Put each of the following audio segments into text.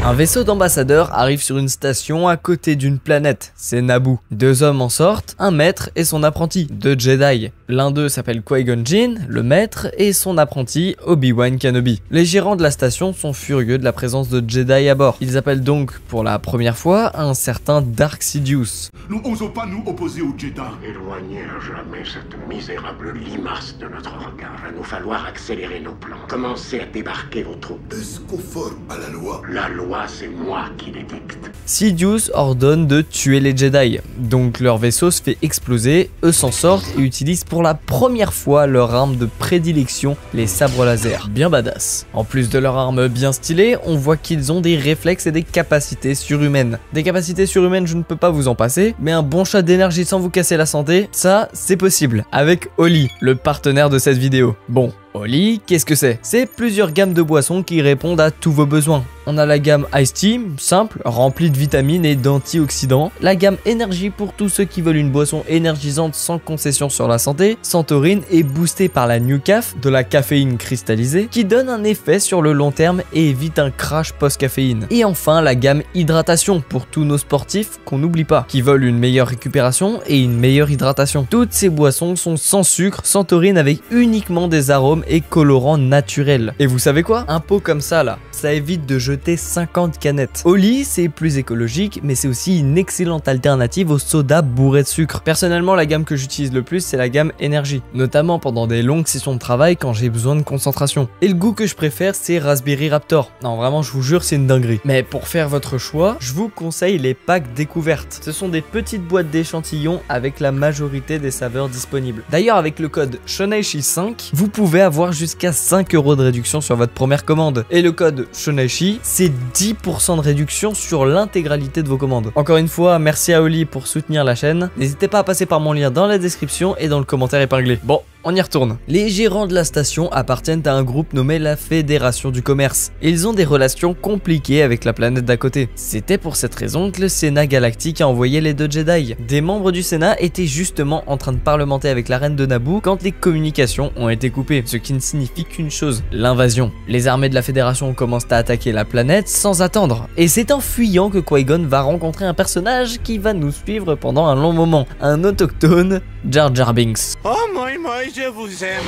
Un vaisseau d'ambassadeurs arrive sur une station à côté d'une planète, c'est Naboo. Deux hommes en sortent, un maître et son apprenti, deux Jedi. L'un d'eux s'appelle Qui-Gon Jinn, le maître, et son apprenti Obi-Wan Kenobi. Les gérants de la station sont furieux de la présence de Jedi à bord. Ils appellent donc pour la première fois un certain Dark Sidious. Nous n'osons pas nous opposer aux Jedi. Éloignez à jamais cette misérable limace de notre regard. Il va nous falloir accélérer nos plans. Commencez à débarquer vos troupes. Est-ce conforme à la loi? La loi, c'est moi qui l'édicte. Sidious ordonne de tuer les Jedi, donc leur vaisseau se fait exploser, eux s'en sortent et utilisent pour la première fois leur arme de prédilection, les sabres laser, bien badass. En plus de leur arme bien stylée, on voit qu'ils ont des réflexes et des capacités surhumaines. Des capacités surhumaines, je ne peux pas vous en passer, mais un bon shot d'énergie sans vous casser la santé, ça c'est possible, avec Oli, le partenaire de cette vidéo. Bon, Oli, qu'est-ce que c'est? C'est plusieurs gammes de boissons qui répondent à tous vos besoins. On a la gamme Ice Tea, simple, remplie de vitamines et d'antioxydants. La gamme Énergie pour tous ceux qui veulent une boisson énergisante sans concession sur la santé. Santorin est boostée par la New Caf, de la caféine cristallisée, qui donne un effet sur le long terme et évite un crash post-caféine. Et enfin, la gamme Hydratation pour tous nos sportifs qu'on n'oublie pas, qui veulent une meilleure récupération et une meilleure hydratation. Toutes ces boissons sont sans sucre, Santorin avec uniquement des arômes et colorants naturels. Et vous savez quoi? Un pot comme ça là, ça évite de jeter 50 canettes. Oli, c'est plus écologique, mais c'est aussi une excellente alternative aux sodas bourrés de sucre. Personnellement, la gamme que j'utilise le plus, c'est la gamme Énergie, notamment pendant des longues sessions de travail quand j'ai besoin de concentration. Et le goût que je préfère, c'est Raspberry Raptor. Non, vraiment, je vous jure, c'est une dinguerie. Mais pour faire votre choix, je vous conseille les packs découvertes. Ce sont des petites boîtes d'échantillons avec la majorité des saveurs disponibles. D'ailleurs, avec le code Shonaishi5, vous pouvez avoir jusqu'à 5 € de réduction sur votre première commande. Et le code Shonaishi, c'est 10% de réduction sur l'intégralité de vos commandes. Encore une fois, merci à Oli pour soutenir la chaîne. N'hésitez pas à passer par mon lien dans la description et dans le commentaire épinglé. Bon, on y retourne. Les gérants de la station appartiennent à un groupe nommé la Fédération du Commerce. Ils ont des relations compliquées avec la planète d'à côté. C'était pour cette raison que le Sénat Galactique a envoyé les deux Jedi. Des membres du Sénat étaient justement en train de parlementer avec la reine de Naboo quand les communications ont été coupées, ce qui ne signifie qu'une chose, l'invasion. Les armées de la Fédération commencent à attaquer la planète sans attendre. Et c'est en fuyant que Qui-Gon va rencontrer un personnage qui va nous suivre pendant un long moment, un autochtone, Jar Jar Binks. Oh moi, je vous aime.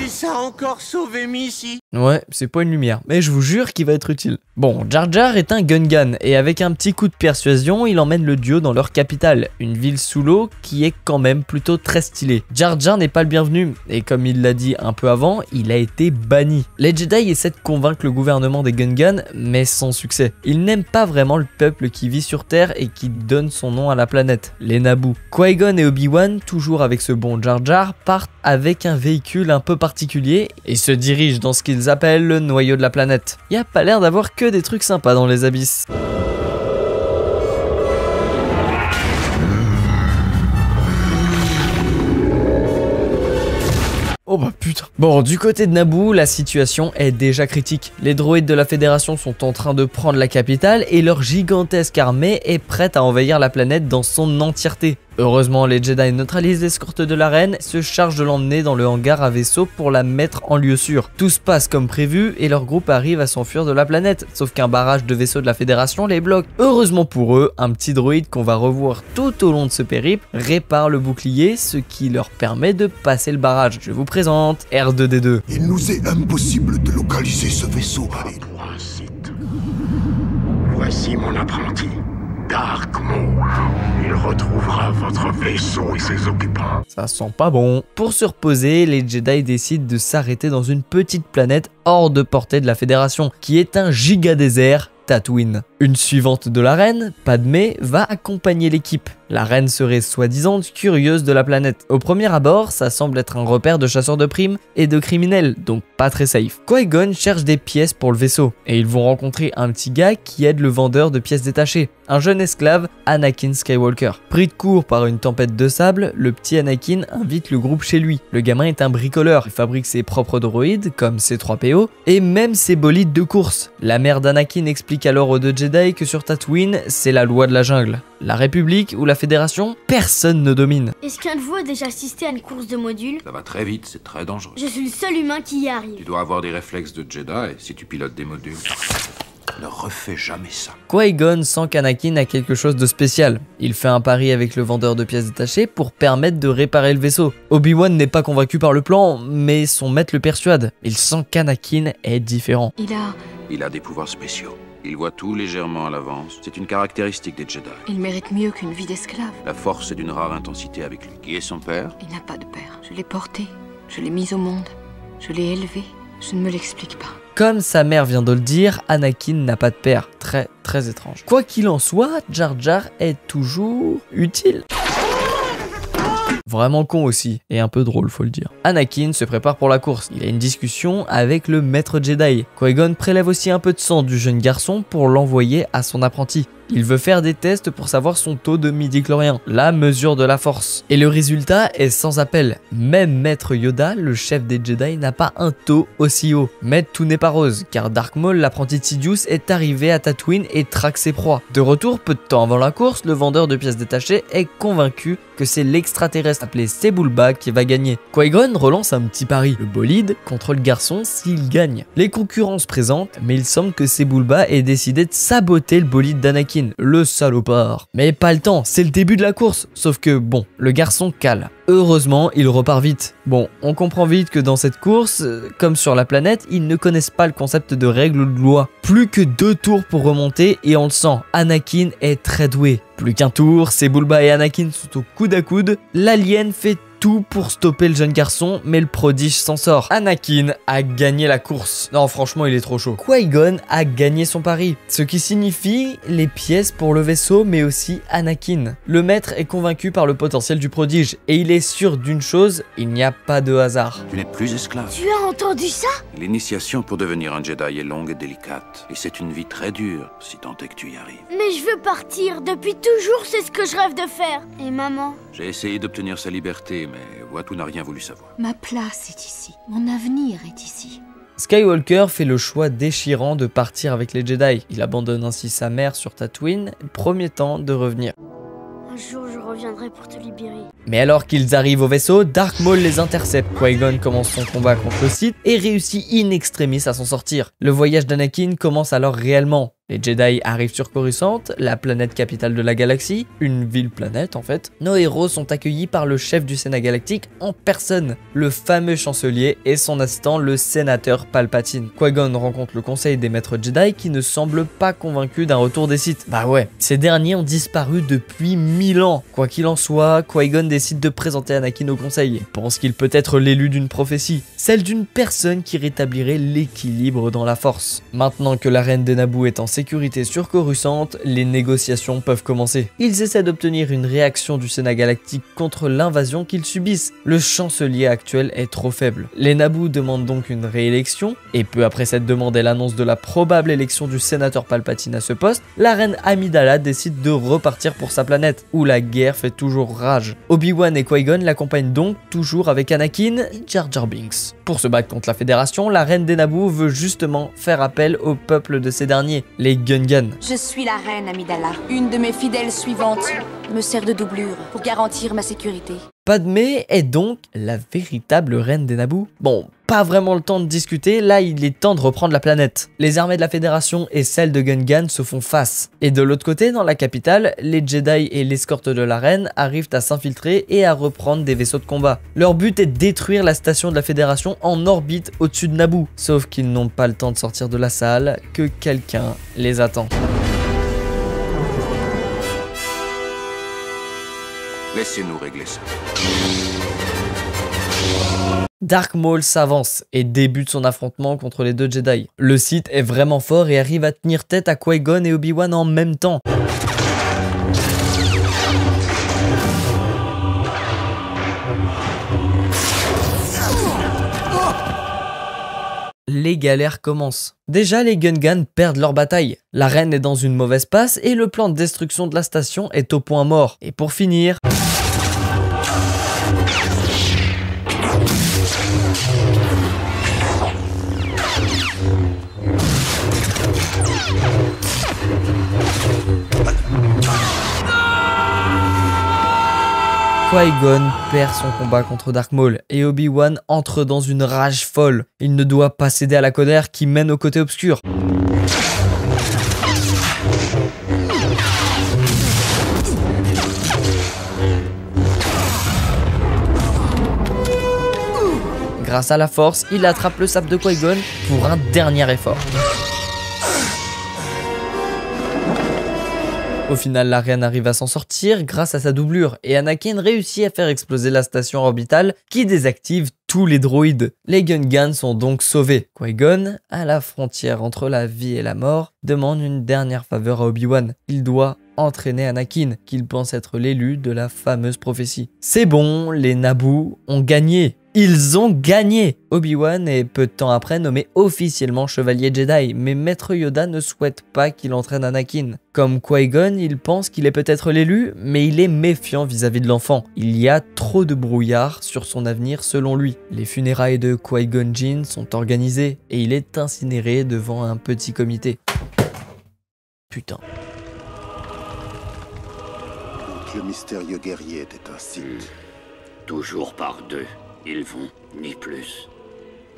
Ça a encore sauvé Missy. Ouais, c'est pas une lumière, mais je vous jure qu'il va être utile. Bon, Jar Jar est un Gungan, et avec un petit coup de persuasion, il emmène le duo dans leur capitale, une ville sous l'eau qui est quand même plutôt très stylée. Jar Jar n'est pas le bienvenu, et comme il l'a dit un peu avant, il a été banni. Les Jedi essaient de convaincre le gouvernement des Gungans, mais sans succès. Ils n'aiment pas vraiment le peuple qui vit sur Terre et qui donne son nom à la planète, les Naboo. Qui-Gon et Obi-Wan, toujours avec ce bon Jar Jar, partent avec un véhicule un peu particulier et se dirigent dans ce qu'ils appellent le noyau de la planète. Y a pas l'air d'avoir que des trucs sympas dans les abysses. Oh bah putain. Bon, du côté de Naboo, la situation est déjà critique. Les droïdes de la Fédération sont en train de prendre la capitale et leur gigantesque armée est prête à envahir la planète dans son entièreté. Heureusement, les Jedi neutralisent l'escorte de la reine, se chargent de l'emmener dans le hangar à vaisseau pour la mettre en lieu sûr. Tout se passe comme prévu et leur groupe arrive à s'enfuir de la planète, sauf qu'un barrage de vaisseaux de la Fédération les bloque. Heureusement pour eux, un petit droïde qu'on va revoir tout au long de ce périple répare le bouclier, ce qui leur permet de passer le barrage. Je vous présente R2-D2. Il nous est impossible de localiser ce vaisseau. Et toi, Sith. Voici mon apprenti, Dark Maul. Il retrouvera votre vaisseau et ses occupants. Ça sent pas bon. Pour se reposer, les Jedi décident de s'arrêter dans une petite planète hors de portée de la Fédération, qui est un giga désert, Tatooine. Une suivante de la reine, Padmé, va accompagner l'équipe. La reine serait soi-disant curieuse de la planète. Au premier abord, ça semble être un repère de chasseurs de primes et de criminels, donc pas très safe. Qui-Gon cherche des pièces pour le vaisseau, et ils vont rencontrer un petit gars qui aide le vendeur de pièces détachées, un jeune esclave, Anakin Skywalker. Pris de court par une tempête de sable, le petit Anakin invite le groupe chez lui. Le gamin est un bricoleur, il fabrique ses propres droïdes, comme C-3PO, et même ses bolides de course. La mère d'Anakin explique alors aux deux Jedi Jedi que sur Tatooine, c'est la loi de la jungle. La République ou la Fédération, personne ne domine. Est-ce qu'un de vous a déjà assisté à une course de modules? Ça va très vite, c'est très dangereux. Je suis le seul humain qui y Tu arrive. dois avoir des réflexes de Jedi si tu pilotes des modules. Ne refais jamais ça. Qui-Gon sent qu'Anakin a quelque chose de spécial. Il fait un pari avec le vendeur de pièces détachées pour permettre de réparer le vaisseau. Obi-Wan n'est pas convaincu par le plan, mais son maître le persuade. Il sent qu'Anakin est différent. Il a des pouvoirs spéciaux. Il voit tout légèrement à l'avance. C'est une caractéristique des Jedi. Il mérite mieux qu'une vie d'esclave. La force est d'une rare intensité avec lui. Qui est son père? Il n'a pas de père. Je l'ai porté, je l'ai mis au monde, je l'ai élevé. Je ne me l'explique pas. Comme sa mère vient de le dire, Anakin n'a pas de père. Très très étrange. Quoi qu'il en soit, Jar Jar est toujours utile. Vraiment con aussi, et un peu drôle faut le dire. Anakin se prépare pour la course, il a une discussion avec le maître Jedi. Qui-Gon prélève aussi un peu de sang du jeune garçon pour l'envoyer à son apprenti. Il veut faire des tests pour savoir son taux de midi-chlorien, la mesure de la force. Et le résultat est sans appel. Même Maître Yoda, le chef des Jedi, n'a pas un taux aussi haut. Mais tout n'est pas rose, car Dark Maul, l'apprenti de Sidious, est arrivé à Tatooine et traque ses proies. De retour, peu de temps avant la course, le vendeur de pièces détachées est convaincu que c'est l'extraterrestre appelé Sebulba qui va gagner. Qui-Gon relance un petit pari, le bolide contre le garçon s'il gagne. Les concurrents se présentent, mais il semble que Sebulba ait décidé de saboter le bolide d'Anakin. Le salopard. Mais pas le temps, c'est le début de la course. Sauf que bon, le garçon cale. Heureusement, il repart vite. Bon, on comprend vite que dans cette course, comme sur la planète, ils ne connaissent pas le concept de règles ou de loi. Plus que 2 tours pour remonter et on le sent, Anakin est très doué. Plus qu'un tour, Sebulba et Anakin sont au coude à coude. L'alien fait tout pour stopper le jeune garçon, mais le prodige s'en sort. Anakin a gagné la course. Non, franchement, il est trop chaud. Qui-Gon a gagné son pari, ce qui signifie les pièces pour le vaisseau, mais aussi Anakin. Le maître est convaincu par le potentiel du prodige, et il est sûr d'une chose, il n'y a pas de hasard. Tu n'es plus esclave. Tu as entendu ça? L'initiation pour devenir un Jedi est longue et délicate. Et c'est une vie très dure, si tant est que tu y arrives. Mais je veux partir. Depuis toujours, c'est ce que je rêve de faire. Et maman? J'ai essayé d'obtenir sa liberté, mais Watto n'a rien voulu savoir. Ma place est ici. Mon avenir est ici. Skywalker fait le choix déchirant de partir avec les Jedi. Il abandonne ainsi sa mère sur Tatooine, premier temps de revenir. Un jour, je reviendrai pour te libérer. Mais alors qu'ils arrivent au vaisseau, Dark Maul les intercepte. Qui-Gon commence son combat contre le Sith et réussit in extremis à s'en sortir. Le voyage d'Anakin commence alors réellement. Les Jedi arrivent sur Coruscant, la planète capitale de la galaxie, une ville-planète en fait. Nos héros sont accueillis par le chef du Sénat galactique en personne, le fameux chancelier et son assistant, le sénateur Palpatine. Qui-Gon rencontre le conseil des maîtres Jedi qui ne semblent pas convaincus d'un retour des Sith. Bah ouais, ces derniers ont disparu depuis 1000 ans. Quoi qu'il en soit, Qui-Gon décide de présenter Anakin au conseil et pense qu'il peut être l'élu d'une prophétie, celle d'une personne qui rétablirait l'équilibre dans la force. Maintenant que la reine des Naboo est en sécurité sur Coruscant, les négociations peuvent commencer. Ils essaient d'obtenir une réaction du Sénat galactique contre l'invasion qu'ils subissent. Le chancelier actuel est trop faible. Les Naboo demandent donc une réélection, et peu après cette demande et l'annonce de la probable élection du sénateur Palpatine à ce poste, la reine Amidala décide de repartir pour sa planète, où la guerre fait toujours rage. Obi-Wan et Qui-Gon l'accompagnent donc toujours avec Anakin et Jar Jar Binks. Pour se battre contre la Fédération, la reine des Naboo veut justement faire appel au peuple de ces derniers, les Gungan. Je suis la reine Amidala. Une de mes fidèles suivantes me sert de doublure pour garantir ma sécurité. Padmé est donc la véritable reine des Naboo. Bon, pas vraiment le temps de discuter, là il est temps de reprendre la planète. Les armées de la Fédération et celles de Gungan se font face. Et de l'autre côté, dans la capitale, les Jedi et l'escorte de la reine arrivent à s'infiltrer et à reprendre des vaisseaux de combat. Leur but est de détruire la station de la Fédération en orbite au-dessus de Naboo. Sauf qu'ils n'ont pas le temps de sortir de la salle, que quelqu'un les attend. Laissez-nous régler ça. Dark Maul s'avance et débute son affrontement contre les 2 Jedi. Le Sith est vraiment fort et arrive à tenir tête à Qui-Gon et Obi-Wan en même temps. Les galères commencent. Déjà, les Gungan perdent leur bataille. La reine est dans une mauvaise passe et le plan de destruction de la station est au point mort. Et pour finir... Qui-Gon perd son combat contre Dark Maul et Obi-Wan entre dans une rage folle. Il ne doit pas céder à la colère qui mène au côté obscur. Grâce à la force, il attrape le sabre de Qui-Gon pour un dernier effort. Au final, la reine arrive à s'en sortir grâce à sa doublure et Anakin réussit à faire exploser la station orbitale qui désactive tous les droïdes. Les Gungans sont donc sauvés. Qui-Gon, à la frontière entre la vie et la mort, demande une dernière faveur à Obi-Wan. Il doit entraîner Anakin, qu'il pense être l'élu de la fameuse prophétie. C'est bon, les Naboo ont gagné. Ils ont gagné! Obi-Wan est peu de temps après nommé officiellement chevalier Jedi, mais Maître Yoda ne souhaite pas qu'il entraîne Anakin. Comme Qui-Gon, il pense qu'il est peut-être l'élu, mais il est méfiant vis-à-vis de l'enfant. Il y a trop de brouillard sur son avenir selon lui. Les funérailles de Qui-Gon Jinn sont organisées et il est incinéré devant un petit comité. Putain. Donc le mystérieux guerrier était un Sith. Toujours par deux. Ils vont, ni plus,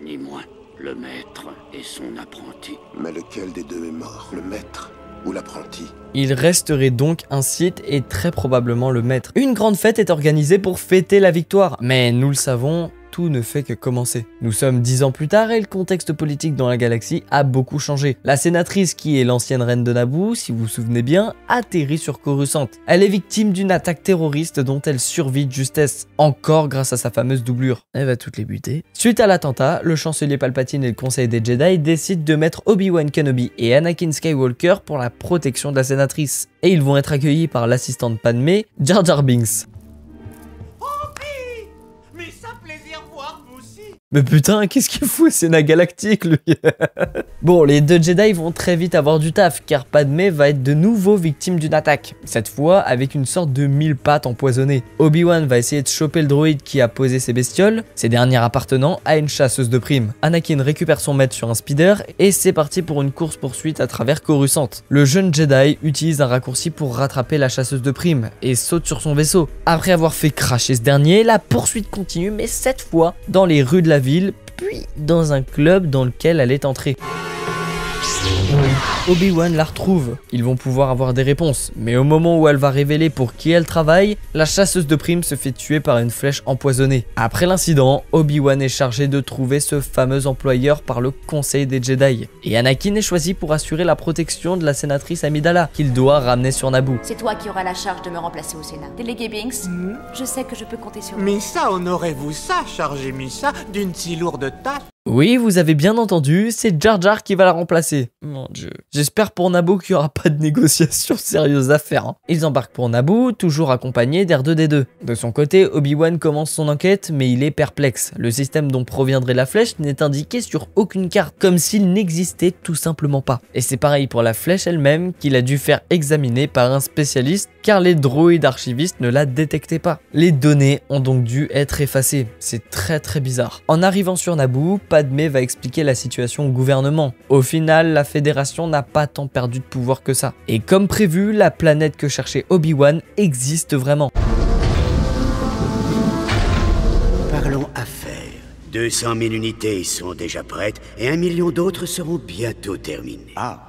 ni moins, le maître et son apprenti. Mais lequel des deux est mort? Le maître ou l'apprenti? Il resterait donc un Sith et très probablement le maître. Une grande fête est organisée pour fêter la victoire, mais nous le savons, tout ne fait que commencer. Nous sommes 10 ans plus tard et le contexte politique dans la galaxie a beaucoup changé. La sénatrice, qui est l'ancienne reine de Naboo, si vous vous souvenez bien, atterrit sur Coruscant. Elle est victime d'une attaque terroriste dont elle survit de justesse, encore grâce à sa fameuse doublure. Elle va toutes les buter. Suite à l'attentat, le chancelier Palpatine et le conseil des Jedi décident de mettre Obi-Wan Kenobi et Anakin Skywalker pour la protection de la sénatrice. Et ils vont être accueillis par l'assistante Padmé, Jar Jar Binks. Mais putain, qu'est-ce qu'il fout, Sénat Galactique, lui. Bon, les deux Jedi vont très vite avoir du taf, car Padmé va être de nouveau victime d'une attaque. Cette fois, avec une sorte de 1000 pattes empoisonnées. Obi-Wan va essayer de choper le droïde qui a posé ces bestioles, ces dernières appartenant à une chasseuse de primes. Anakin récupère son maître sur un speeder, et c'est parti pour une course-poursuite à travers Coruscant. Le jeune Jedi utilise un raccourci pour rattraper la chasseuse de primes, et saute sur son vaisseau. Après avoir fait cracher ce dernier, la poursuite continue, mais cette fois, dans les rues de la ville, puis dans un club dans lequel elle est entrée. Obi-Wan la retrouve, ils vont pouvoir avoir des réponses, mais au moment où elle va révéler pour qui elle travaille, la chasseuse de primes se fait tuer par une flèche empoisonnée. Après l'incident, Obi-Wan est chargé de trouver ce fameux employeur par le conseil des Jedi, et Anakin est choisi pour assurer la protection de la sénatrice Amidala, qu'il doit ramener sur Naboo. C'est toi qui auras la charge de me remplacer au Sénat. Délégué Binks, je sais que je peux compter sur vous. Missa, honorez-vous ça, chargez Missa d'une si lourde tâche? Oui, vous avez bien entendu, c'est Jar Jar qui va la remplacer. Mon dieu. J'espère pour Naboo qu'il n'y aura pas de négociations sérieuses à faire. Hein. Ils embarquent pour Naboo, toujours accompagnés d'R2D2. De son côté, Obi-Wan commence son enquête, mais il est perplexe. Le système dont proviendrait la flèche n'est indiqué sur aucune carte, comme s'il n'existait tout simplement pas. Et c'est pareil pour la flèche elle-même, qu'il a dû faire examiner par un spécialiste, car les droïdes archivistes ne la détectaient pas. Les données ont donc dû être effacées. C'est très bizarre. En arrivant sur Naboo, Padmé va expliquer la situation au gouvernement. Au final, la Fédération n'a pas tant perdu de pouvoir que ça. Et comme prévu, la planète que cherchait Obi-Wan existe vraiment. Parlons affaires. 200 000 unités sont déjà prêtes et 1 million d'autres seront bientôt terminées. Ah,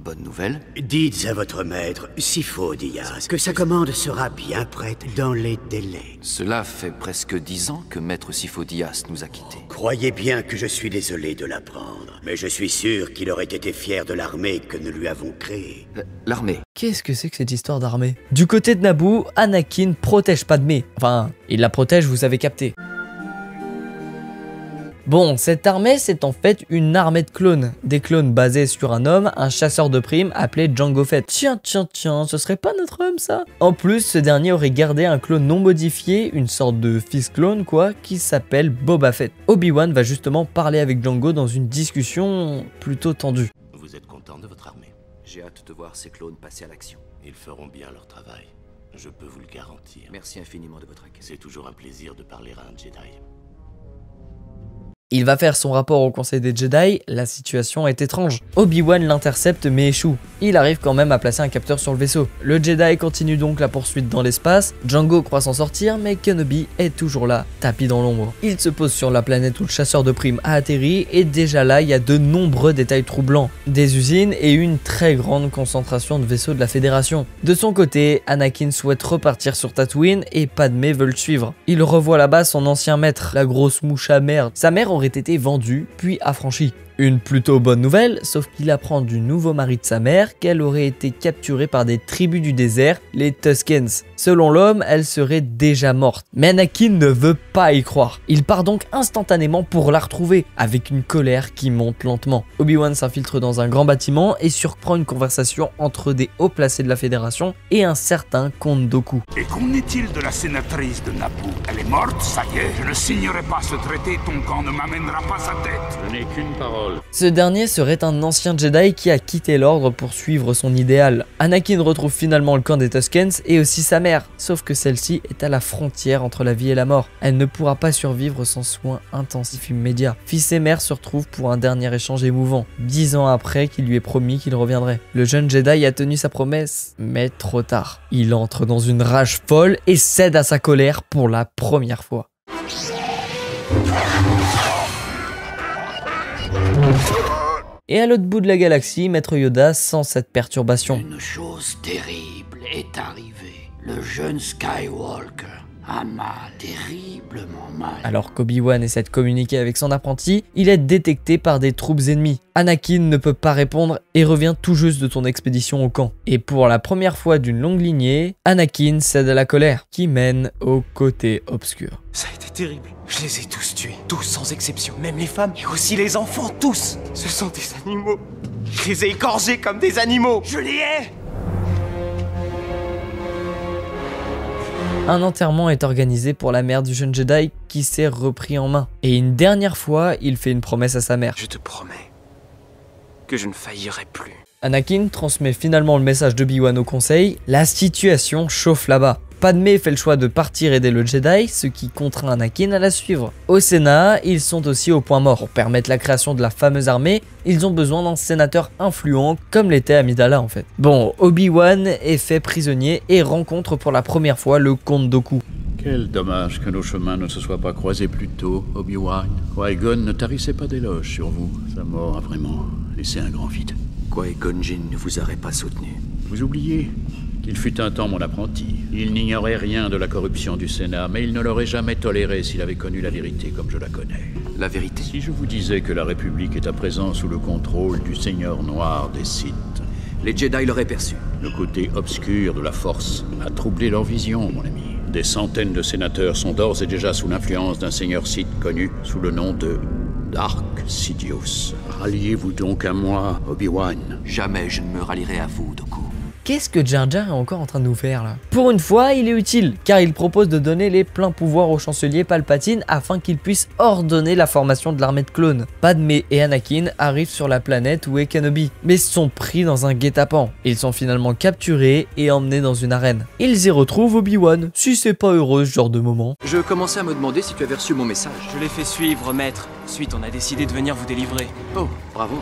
bonne nouvelle. Dites à votre maître, Sifo Dyas, que sa commande sera bien prête dans les délais. Cela fait presque 10 ans que Maître Sifo Dyas nous a quittés. Croyez bien que je suis désolé de l'apprendre, mais je suis sûr qu'il aurait été fier de l'armée que nous lui avons créée. L'armée. Qu'est-ce que c'est que cette histoire d'armée? Du côté de Naboo, Anakin protège Padmé. Enfin, il la protège, vous avez capté. Bon, cette armée, c'est en fait une armée de clones. Des clones basés sur un homme, un chasseur de primes appelé Jango Fett. Tiens, ce serait pas notre homme ça? En plus, ce dernier aurait gardé un clone non modifié, une sorte de fils clone quoi, qui s'appelle Boba Fett. Obi-Wan va justement parler avec Jango dans une discussion plutôt tendue. Vous êtes content de votre armée? J'ai hâte de voir ces clones passer à l'action. Ils feront bien leur travail. Je peux vous le garantir. Merci infiniment de votre accueil. C'est toujours un plaisir de parler à un Jedi. Il va faire son rapport au conseil des Jedi, la situation est étrange. Obi-Wan l'intercepte mais échoue. Il arrive quand même à placer un capteur sur le vaisseau. Le Jedi continue donc la poursuite dans l'espace, Jango croit s'en sortir mais Kenobi est toujours là, tapis dans l'ombre. Il se pose sur la planète où le chasseur de primes a atterri et déjà là il y a de nombreux détails troublants. Des usines et une très grande concentration de vaisseaux de la Fédération. De son côté, Anakin souhaite repartir sur Tatooine et Padmé veut le suivre. Il revoit là-bas son ancien maître, la grosse mouche à merde. Sa mère aurait été vendue, puis affranchie. Une plutôt bonne nouvelle, sauf qu'il apprend du nouveau mari de sa mère qu'elle aurait été capturée par des tribus du désert, les Tuskens. Selon l'homme, elle serait déjà morte. Mais Anakin ne veut pas y croire. Il part donc instantanément pour la retrouver, avec une colère qui monte lentement. Obi-Wan s'infiltre dans un grand bâtiment et surprend une conversation entre des hauts placés de la Fédération et un certain Comte Dooku. Et qu'en est-il de la sénatrice de Naboo? Elle est morte, ça y est. Je ne signerai pas ce traité, ton camp ne m'amènera pas sa tête. Je n'ai qu'une parole. Ce dernier serait un ancien Jedi qui a quitté l'ordre pour suivre son idéal. Anakin retrouve finalement le camp des Tuskens et aussi sa mère, sauf que celle-ci est à la frontière entre la vie et la mort. Elle ne pourra pas survivre sans soins intensifs immédiats. Fils et mère se retrouvent pour un dernier échange émouvant, 10 ans après qu'il lui ait promis qu'il reviendrait. Le jeune Jedi a tenu sa promesse, mais trop tard. Il entre dans une rage folle et cède à sa colère pour la première fois. Et à l'autre bout de la galaxie, Maître Yoda sent cette perturbation. Une chose terrible est arrivée. Le jeune Skywalker a mal, terriblement mal. Alors qu'Obi-Wan essaie de communiquer avec son apprenti, il est détecté par des troupes ennemies. Anakin ne peut pas répondre et revient tout juste de son expédition au camp. Et pour la première fois d'une longue lignée, Anakin cède à la colère, qui mène au côté obscur. Ça a été terrible. Je les ai tous tués, tous sans exception, même les femmes et aussi les enfants, tous. Ce sont des animaux. Je les ai égorgés comme des animaux. Je les hais. Un enterrement est organisé pour la mère du jeune Jedi qui s'est repris en main. Et une dernière fois, il fait une promesse à sa mère. Je te promets que je ne faillirai plus. Anakin transmet finalement le message d'Obi-Wan au conseil. La situation chauffe là-bas. Padmé fait le choix de partir aider le Jedi, ce qui contraint Anakin à la suivre. Au Sénat, ils sont aussi au point mort. Pour permettre la création de la fameuse armée, ils ont besoin d'un sénateur influent, comme l'était Amidala en fait. Bon, Obi-Wan est fait prisonnier et rencontre pour la première fois le Comte Dooku. Quel dommage que nos chemins ne se soient pas croisés plus tôt, Obi-Wan. Qui-Gon ne tarissait pas d'éloges sur vous. Sa mort a vraiment laissé un grand vide. Qui-Gon Jinn ne vous aurait pas soutenu. Vous oubliez qu'il fut un temps mon apprenti. Il n'ignorait rien de la corruption du Sénat, mais il ne l'aurait jamais toléré s'il avait connu la vérité comme je la connais. La vérité? Si je vous disais que la République est à présent sous le contrôle du Seigneur Noir des Sith. Les Jedi l'auraient perçu. Le côté obscur de la Force a troublé leur vision, mon ami. Des centaines de sénateurs sont d'ores et déjà sous l'influence d'un Seigneur Sith connu sous le nom de Dark Sidious. Ralliez-vous donc à moi, Obi-Wan. Jamais je ne me rallierai à vous, Dooku. Qu'est-ce que Jar Jar est encore en train de nous faire là? Pour une fois, il est utile, car il propose de donner les pleins pouvoirs au chancelier Palpatine afin qu'il puisse ordonner la formation de l'armée de clones. Padmé et Anakin arrivent sur la planète où est Kenobi, mais sont pris dans un guet-apens. Ils sont finalement capturés et emmenés dans une arène. Ils y retrouvent Obi-Wan, si c'est pas heureux ce genre de moment. Je commençais à me demander si tu avais reçu mon message. Je l'ai fait suivre, maître. Ensuite, on a décidé de venir vous délivrer. Oh, bravo.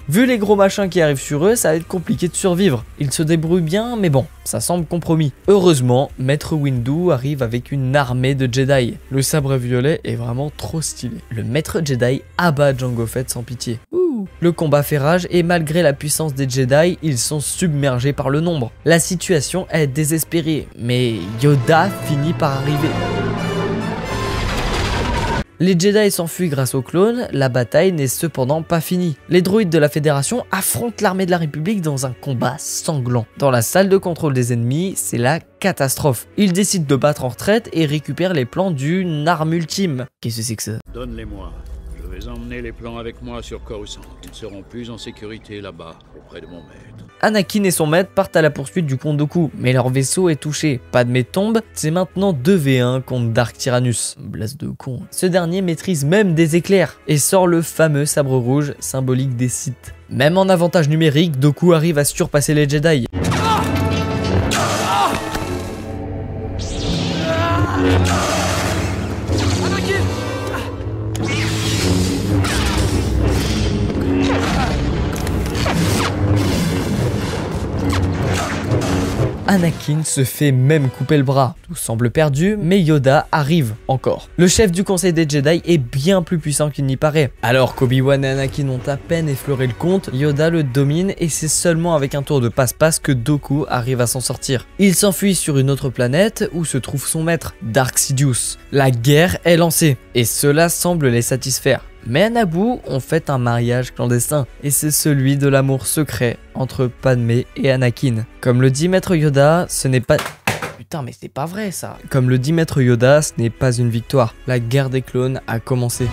Vu les gros machins qui arrivent sur eux, ça va être compliqué de survivre. Ils se débrouillent bien, mais bon, ça semble compromis. Heureusement, Maître Windu arrive avec une armée de Jedi. Le sabre violet est vraiment trop stylé. Le Maître Jedi abat Jango Fett sans pitié. Le combat fait rage et malgré la puissance des Jedi, ils sont submergés par le nombre. La situation est désespérée, mais Yoda finit par arriver. Les Jedi s'enfuient grâce aux clones, la bataille n'est cependant pas finie. Les droïdes de la Fédération affrontent l'armée de la République dans un combat sanglant. Dans la salle de contrôle des ennemis, c'est la catastrophe. Ils décident de battre en retraite et récupèrent les plans d'une arme ultime. Qu'est-ce que c'est que ça? Donne-les-moi. Je vais emmener les plans avec moi sur Coruscant. Ils seront plus en sécurité là-bas, auprès de mon maître. Anakin et son maître partent à la poursuite du Comte Dooku, mais leur vaisseau est touché. Padmé tombe, c'est maintenant 2v1 contre Dark Tyrannus. Blase de con. Ce dernier maîtrise même des éclairs et sort le fameux sabre rouge symbolique des Sith. Même en avantage numérique, Dooku arrive à surpasser les Jedi. Anakin se fait même couper le bras. Tout semble perdu, mais Yoda arrive encore. Le chef du conseil des Jedi est bien plus puissant qu'il n'y paraît. Alors qu'Obi-Wan et Anakin ont à peine effleuré le compte, Yoda le domine et c'est seulement avec un tour de passe-passe que Dooku arrive à s'en sortir. Il s'enfuit sur une autre planète où se trouve son maître, Dark Sidious. La guerre est lancée et cela semble les satisfaire. Mais à Naboo, on fait un mariage clandestin, et c'est celui de l'amour secret entre Padmé et Anakin. Comme le dit Maître Yoda, ce n'est pas... Putain, mais c'est pas vrai ça. Comme le dit Maître Yoda, ce n'est pas une victoire. La guerre des clones a commencé.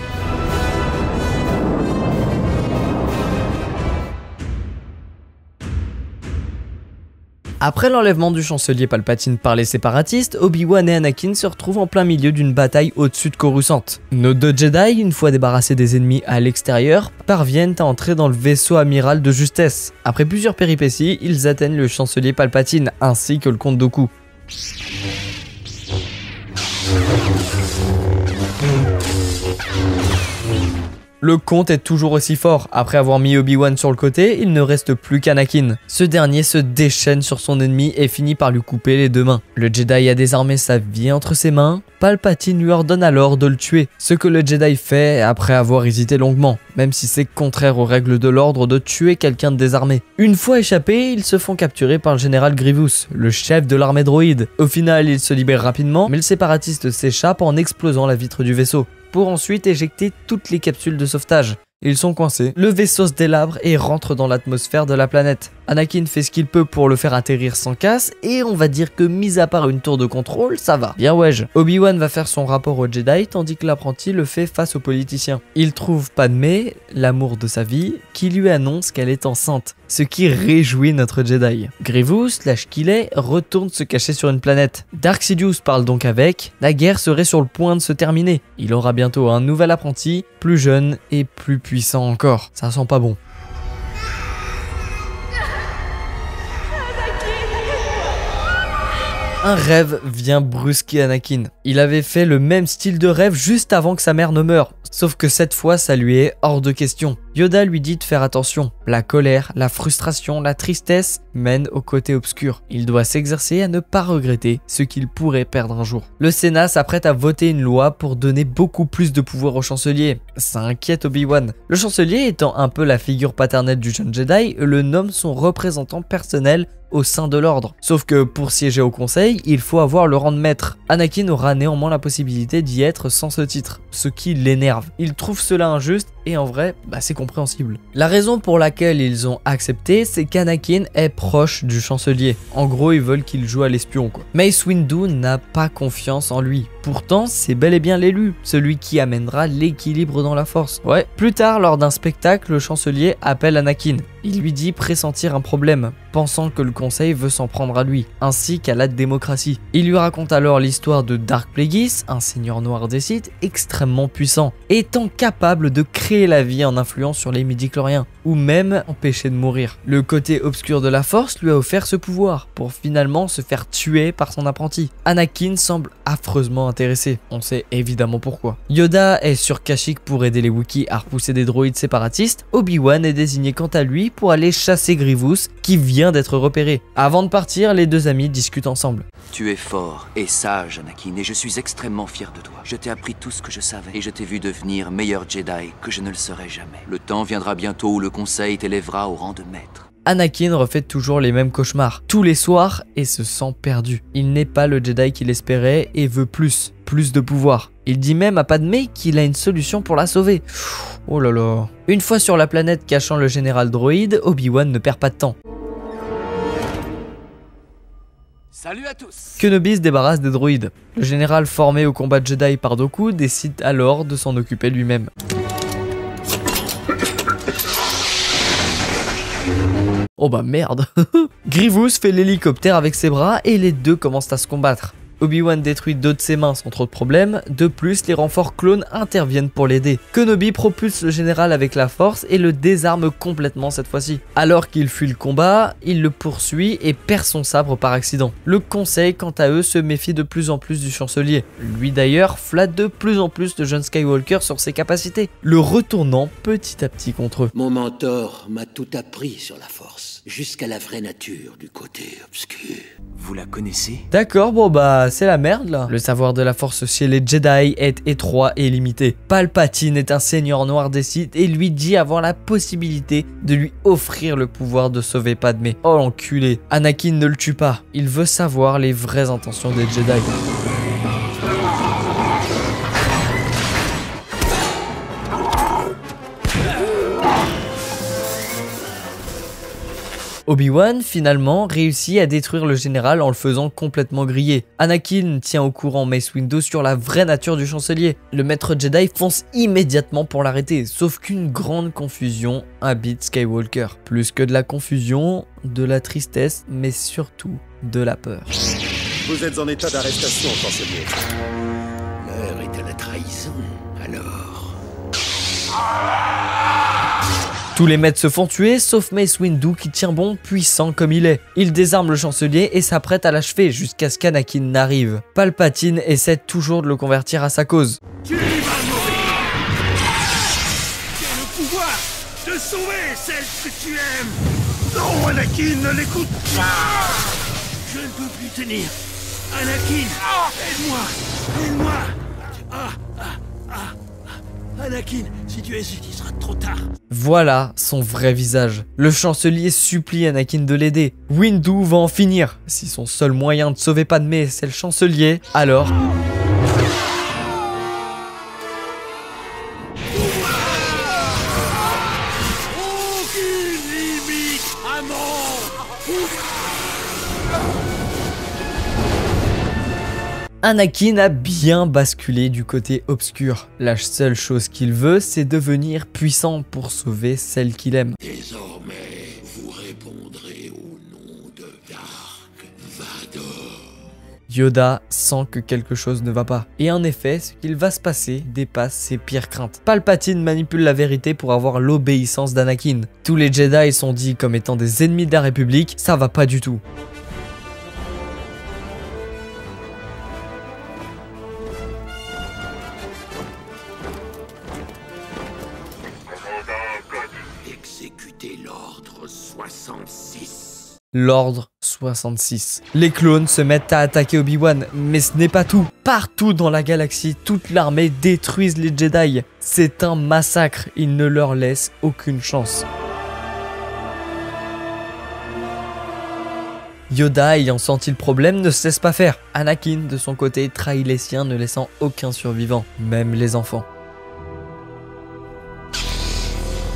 Après l'enlèvement du chancelier Palpatine par les séparatistes, Obi-Wan et Anakin se retrouvent en plein milieu d'une bataille au-dessus de Coruscant. Nos deux Jedi, une fois débarrassés des ennemis à l'extérieur, parviennent à entrer dans le vaisseau amiral de justesse. Après plusieurs péripéties, ils atteignent le chancelier Palpatine ainsi que le comte Dooku. Le comte est toujours aussi fort. Après avoir mis Obi-Wan sur le côté, il ne reste plus qu'Anakin. Ce dernier se déchaîne sur son ennemi et finit par lui couper les deux mains. Le Jedi a désarmé sa vie entre ses mains. Palpatine lui ordonne alors de le tuer, ce que le Jedi fait après avoir hésité longuement, même si c'est contraire aux règles de l'ordre de tuer quelqu'un de désarmé. Une fois échappés, ils se font capturer par le général Grievous, le chef de l'armée droïde. Au final, ils se libèrent rapidement, mais le séparatiste s'échappe en explosant la vitre du vaisseau, pour ensuite éjecter toutes les capsules de sauvetage. Ils sont coincés, le vaisseau se délabre et rentre dans l'atmosphère de la planète. Anakin fait ce qu'il peut pour le faire atterrir sans casse, et on va dire que mis à part une tour de contrôle, ça va. Bien ouais. Obi-Wan va faire son rapport au Jedi, tandis que l'apprenti le fait face aux politiciens. Il trouve Padmé, l'amour de sa vie, qui lui annonce qu'elle est enceinte, ce qui réjouit notre Jedi. Grievous, lâche qu'il est, retourne se cacher sur une planète. Dark Sidious parle donc avec, la guerre serait sur le point de se terminer. Il aura bientôt un nouvel apprenti, plus jeune et plus puissant encore. Ça sent pas bon. Un rêve vient brusquer Anakin. Il avait fait le même style de rêve juste avant que sa mère ne meure, sauf que cette fois ça lui est hors de question. Yoda lui dit de faire attention. La colère, la frustration, la tristesse mènent au côté obscur. Il doit s'exercer à ne pas regretter ce qu'il pourrait perdre un jour. Le Sénat s'apprête à voter une loi pour donner beaucoup plus de pouvoir au chancelier. Ça inquiète Obi-Wan. Le chancelier étant un peu la figure paternelle du jeune Jedi, le nomme son représentant personnel au sein de l'ordre. Sauf que pour siéger au conseil, il faut avoir le rang de maître. Anakin aura néanmoins la possibilité d'y être sans ce titre, ce qui l'énerve. Il trouve cela injuste et en vrai, c'est compréhensible. La raison pour laquelle ils ont accepté, c'est qu'Anakin est proche du chancelier. En gros, ils veulent qu'il joue à l'espion quoi. Mace Windu n'a pas confiance en lui. Pourtant, c'est bel et bien l'élu, celui qui amènera l'équilibre dans la force. Ouais. Plus tard, lors d'un spectacle, le chancelier appelle Anakin. Il lui dit pressentir un problème, pensant que le conseil veut s'en prendre à lui, ainsi qu'à la démocratie. Il lui raconte alors l'histoire de Dark Plagueis, un seigneur noir des Sith extrêmement puissant, étant capable de créer la vie en influant sur les midi-chloriens, ou même empêcher de mourir. Le côté obscur de la force lui a offert ce pouvoir, pour finalement se faire tuer par son apprenti. Anakin semble affreusement intéressé, on sait évidemment pourquoi. Yoda est sur Kashyyyk pour aider les Wookiees à repousser des droïdes séparatistes, Obi-Wan est désigné quant à lui pour aller chasser Grievous, qui vient d'être repéré. Avant de partir, les deux amis discutent ensemble. Tu es fort et sage, Anakin, et je suis extrêmement fier de toi. Je t'ai appris tout ce que je savais, et je t'ai vu devenir meilleur Jedi que je ne le serai jamais. Le temps viendra bientôt où le conseil t'élèvera au rang de maître. Anakin refait toujours les mêmes cauchemars, tous les soirs, et se sent perdu. Il n'est pas le Jedi qu'il espérait et veut plus de pouvoir. Il dit même à Padmé qu'il a une solution pour la sauver. Oh là là. Une fois sur la planète cachant le général droïde, Obi-Wan ne perd pas de temps. Salut à tous. Kenobi se débarrasse des droïdes. Le général formé au combat Jedi par Dooku décide alors de s'en occuper lui-même. Oh bah merde. Grievous fait l'hélicoptère avec ses bras et les deux commencent à se combattre. Obi-Wan détruit deux de ses mains sans trop de problèmes, de plus les renforts clones interviennent pour l'aider. Kenobi propulse le général avec la force et le désarme complètement cette fois-ci. Alors qu'il fuit le combat, il le poursuit et perd son sabre par accident. Le conseil quant à eux se méfie de plus en plus du chancelier. Lui d'ailleurs flatte de plus en plus le jeune Skywalker sur ses capacités, le retournant petit à petit contre eux. Mon mentor m'a tout appris sur la force. force jusqu'à la vraie nature du côté obscur. Vous la connaissez? D'accord, bon bah c'est la merde là. Le savoir de la force chez les Jedi est étroit et limité. Palpatine est un seigneur noir des Sith et lui dit avoir la possibilité de lui offrir le pouvoir de sauver Padmé. Oh l'enculé. Anakin ne le tue pas. Il veut savoir les vraies intentions des Jedi. Obi-Wan, finalement, réussit à détruire le général en le faisant complètement griller. Anakin tient au courant Mace Windu sur la vraie nature du chancelier. Le maître Jedi fonce immédiatement pour l'arrêter, sauf qu'une grande confusion habite Skywalker. Plus que de la confusion, de la tristesse, mais surtout de la peur. Vous êtes en état d'arrestation, chancelier. L'heure est à la trahison, alors. Tous les maîtres se font tuer, sauf Mace Windu qui tient bon, puissant comme il est. Il désarme le chancelier et s'apprête à l'achever jusqu'à ce qu'Anakin n'arrive. Palpatine essaie toujours de le convertir à sa cause. Tu vas mourir! J'ai le pouvoir de sauver celle que tu aimes! Non, Anakin, ne l'écoute pas! Je ne peux plus tenir! Anakin, aide-moi! Aide-moi! Anakin, si tu es ici, il sera trop tard. Voilà son vrai visage. Le chancelier supplie Anakin de l'aider. Windu va en finir. Si son seul moyen de sauver Padmé c'est le chancelier, alors... Aucune limite à Anakin a bien basculé du côté obscur. La seule chose qu'il veut, c'est devenir puissant pour sauver celle qu'il aime. Désormais, vous répondrez au nom de Dark Vador. Yoda sent que quelque chose ne va pas. Et en effet, ce qu'il va se passer dépasse ses pires craintes. Palpatine manipule la vérité pour avoir l'obéissance d'Anakin. Tous les Jedi sont dits comme étant des ennemis de la République, ça va pas du tout. Exécutez l'ordre 66. L'ordre 66. Les clones se mettent à attaquer Obi-Wan, mais ce n'est pas tout. Partout dans la galaxie, toute l'armée détruise les Jedi. C'est un massacre, ils ne leur laissent aucune chance. Yoda, ayant senti le problème, ne se laisse pas faire. Anakin, de son côté, trahit les siens, ne laissant aucun survivant, même les enfants.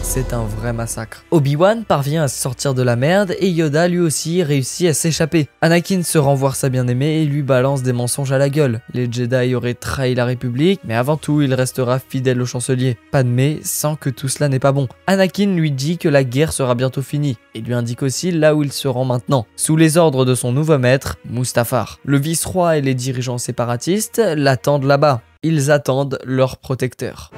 C'est un vrai massacre. Obi-Wan parvient à sortir de la merde et Yoda lui aussi réussit à s'échapper. Anakin se rend voir sa bien-aimée et lui balance des mensonges à la gueule. Les Jedi auraient trahi la République, mais avant tout il restera fidèle au chancelier. Padmé sent que tout cela n'est pas bon. Anakin lui dit que la guerre sera bientôt finie et lui indique aussi là où il se rend maintenant, sous les ordres de son nouveau maître, Mustafar. Le vice-roi et les dirigeants séparatistes l'attendent là-bas. Ils attendent leur protecteur.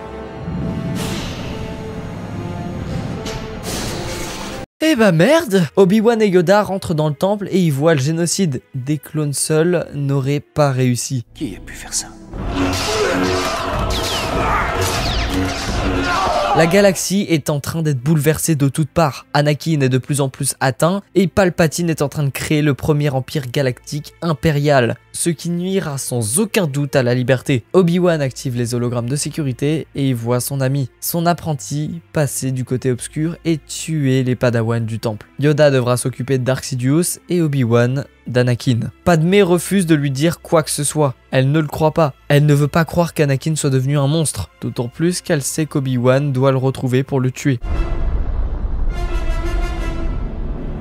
Eh bah merde! Obi-Wan et Yoda rentrent dans le temple et y voient le génocide. Des clones seuls n'auraient pas réussi. Qui a pu faire ça? La galaxie est en train d'être bouleversée de toutes parts. Anakin est de plus en plus atteint et Palpatine est en train de créer le premier empire galactique impérial, ce qui nuira sans aucun doute à la liberté. Obi-Wan active les hologrammes de sécurité et y voit son ami, son apprenti, passer du côté obscur et tuer les Padawans du temple. Yoda devra s'occuper de Dark Sidious et Obi-Wan d'Anakin. Padmé refuse de lui dire quoi que ce soit. Elle ne le croit pas. Elle ne veut pas croire qu'Anakin soit devenu un monstre, d'autant plus qu'elle sait qu'Obi-Wan doit le retrouver pour le tuer.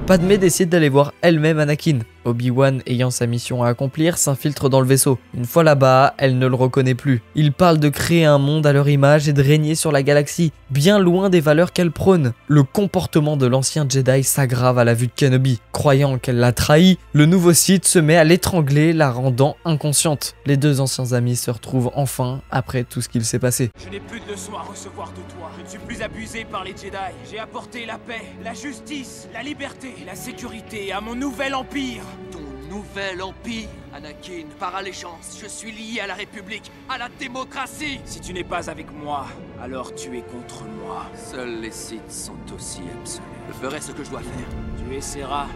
Padmé décide d'aller voir elle-même Anakin. Obi-Wan, ayant sa mission à accomplir, s'infiltre dans le vaisseau. Une fois là-bas, elle ne le reconnaît plus. Il parle de créer un monde à leur image et de régner sur la galaxie, bien loin des valeurs qu'elle prône. Le comportement de l'ancien Jedi s'aggrave à la vue de Kenobi. Croyant qu'elle l'a trahi, le nouveau Sith se met à l'étrangler, la rendant inconsciente. Les deux anciens amis se retrouvent enfin après tout ce qu'il s'est passé. Je n'ai plus de leçons à recevoir de toi. Je ne suis plus abusé par les Jedi. J'ai apporté la paix, la justice, la liberté et la sécurité à mon nouvel empire. Ton nouvel empire, Anakin. Par allégeance, je suis lié à la République, à la démocratie. Si tu n'es pas avec moi, alors tu es contre moi. Seuls les Sith sont aussi absolus. Je ferai ce que je dois faire. Tu essaieras.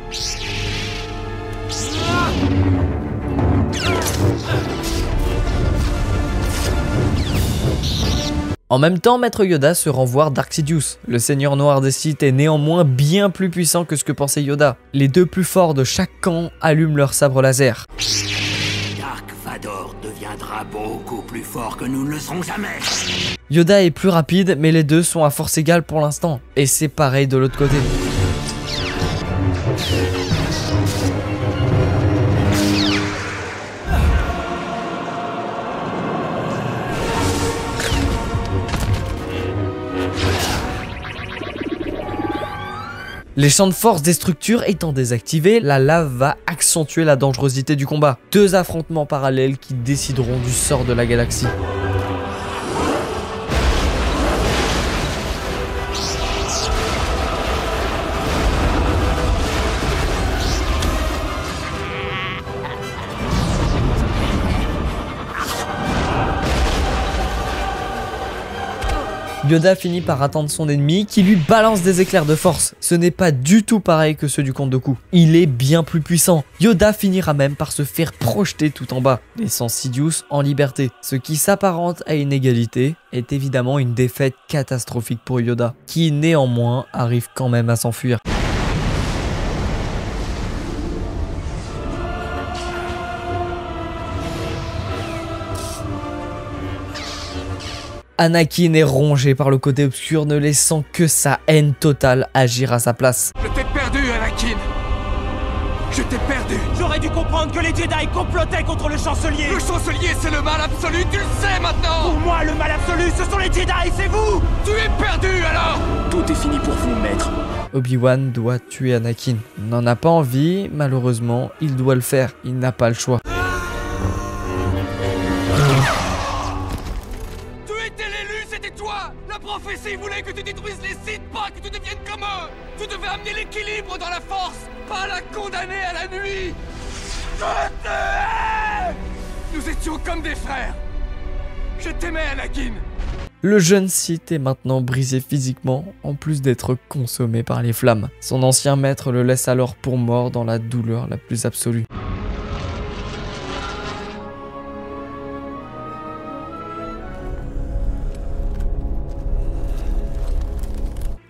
En même temps, Maître Yoda se rend voir Dark Sidious. Le Seigneur Noir des Sith est néanmoins bien plus puissant que ce que pensait Yoda. Les deux plus forts de chaque camp allument leur sabre laser. Dark Vador deviendra beaucoup plus fort que nous ne le serons jamais. Yoda est plus rapide, mais les deux sont à force égale pour l'instant. Et c'est pareil de l'autre côté. Les champs de force des structures étant désactivés, la lave va accentuer la dangerosité du combat. Deux affrontements parallèles qui décideront du sort de la galaxie. Yoda finit par atteindre son ennemi qui lui balance des éclairs de force. Ce n'est pas du tout pareil que ceux du Comte Dooku. Il est bien plus puissant. Yoda finira même par se faire projeter tout en bas, laissant Sidious en liberté. Ce qui s'apparente à une égalité est évidemment une défaite catastrophique pour Yoda, qui néanmoins arrive quand même à s'enfuir. Anakin est rongé par le côté obscur, ne laissant que sa haine totale agir à sa place. Je t'ai perdu, Anakin. Je t'ai perdu. J'aurais dû comprendre que les Jedi complotaient contre le chancelier. Le chancelier, c'est le mal absolu, tu le sais maintenant. Pour moi, le mal absolu, ce sont les Jedi, c'est vous. Tu es perdu, alors. Tout est fini pour vous, maître. Obi-Wan doit tuer Anakin. Il n'en a pas envie, malheureusement, il doit le faire. Il n'a pas le choix. La prophétie voulait que tu détruises les Sith, pas que tu deviennes comme eux. Tu devais amener l'équilibre dans la force, pas la condamner à la nuit. Je te hais. Nous étions comme des frères. Je t'aimais, Anakin. Le jeune Sith est maintenant brisé physiquement, en plus d'être consommé par les flammes. Son ancien maître le laisse alors pour mort dans la douleur la plus absolue.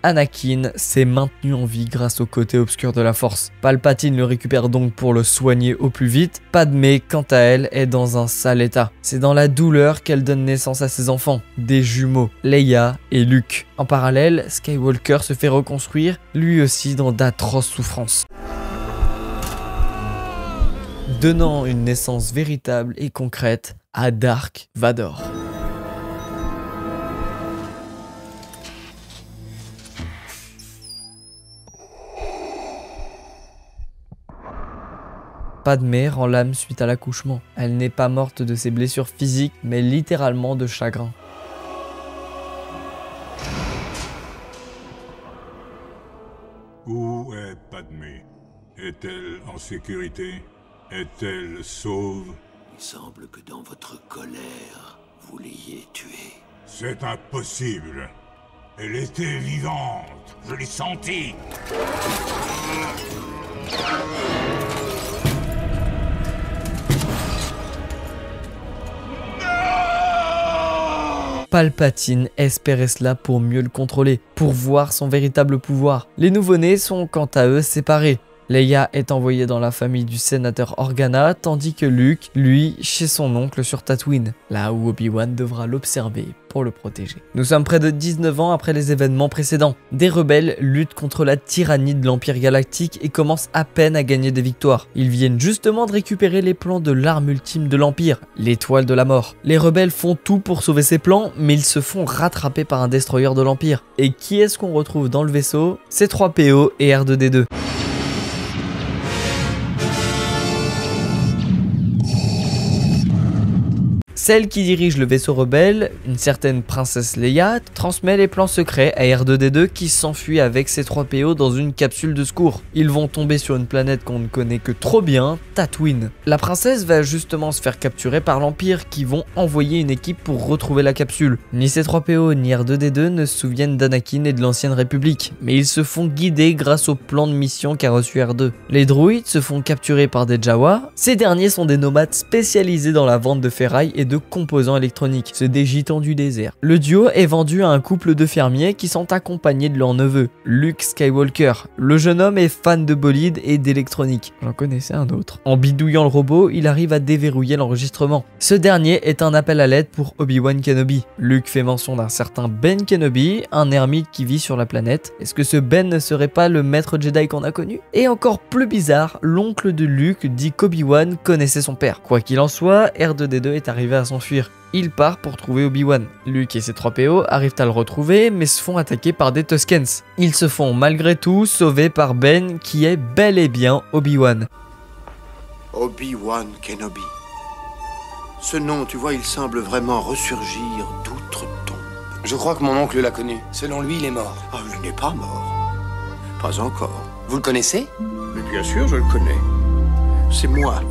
Anakin s'est maintenu en vie grâce au côté obscur de la force. Palpatine le récupère donc pour le soigner au plus vite. Padmé, quant à elle, est dans un sale état. C'est dans la douleur qu'elle donne naissance à ses enfants, des jumeaux, Leia et Luke. En parallèle, Skywalker se fait reconstruire, lui aussi dans d'atroces souffrances, donnant une naissance véritable et concrète à Dark Vador. Padmé rend l'âme suite à l'accouchement. Elle n'est pas morte de ses blessures physiques, mais littéralement de chagrin. Où est Padmé? Est-elle en sécurité? Est-elle sauve? Il semble que dans votre colère, vous l'ayez tuée. C'est impossible. Elle était vivante. Je l'ai sentie. Palpatine espérait cela pour mieux le contrôler, pour voir son véritable pouvoir. Les nouveau-nés sont quant à eux séparés. Leia est envoyée dans la famille du sénateur Organa, tandis que Luke, lui, chez son oncle sur Tatooine, là où Obi-Wan devra l'observer pour le protéger. Nous sommes près de 19 ans après les événements précédents. Des rebelles luttent contre la tyrannie de l'Empire Galactique et commencent à peine à gagner des victoires. Ils viennent justement de récupérer les plans de l'arme ultime de l'Empire, l'étoile de la mort. Les rebelles font tout pour sauver ces plans, mais ils se font rattraper par un destroyer de l'Empire. Et qui est-ce qu'on retrouve dans le vaisseau? C-3PO et R2-D2. Celle qui dirige le vaisseau rebelle, une certaine princesse Leia, transmet les plans secrets à R2-D2 qui s'enfuit avec C-3PO dans une capsule de secours. Ils vont tomber sur une planète qu'on ne connaît que trop bien, Tatooine. La princesse va justement se faire capturer par l'Empire qui vont envoyer une équipe pour retrouver la capsule. Ni C-3PO ni R2-D2 ne se souviennent d'Anakin et de l'Ancienne République, mais ils se font guider grâce au plan de mission qu'a reçu R2. Les droïdes se font capturer par des Jawa. Ces derniers sont des nomades spécialisés dans la vente de ferraille et de composants électroniques. C'est des gitans du désert. Le duo est vendu à un couple de fermiers qui sont accompagnés de leur neveu, Luke Skywalker. Le jeune homme est fan de bolide et d'électronique. J'en connaissais un autre. En bidouillant le robot, il arrive à déverrouiller l'enregistrement. Ce dernier est un appel à l'aide pour Obi-Wan Kenobi. Luke fait mention d'un certain Ben Kenobi, un ermite qui vit sur la planète. Est-ce que ce Ben ne serait pas le maître Jedi qu'on a connu? Et encore plus bizarre, l'oncle de Luke dit qu'Obi-Wan connaissait son père. Quoi qu'il en soit, R2-D2 est arrivé à s'enfuir. Il part pour trouver Obi-Wan. Luke et C-3PO arrivent à le retrouver mais se font attaquer par des Tuskens. Ils se font malgré tout sauver par Ben qui est bel et bien Obi-Wan. Obi-Wan Kenobi. Ce nom, tu vois, il semble vraiment ressurgir d'outre-tombe. Je crois que mon oncle l'a connu. Selon lui, il est mort. Ah, il n'est pas mort. Pas encore. Vous le connaissez? Mais bien sûr, je le connais. C'est moi.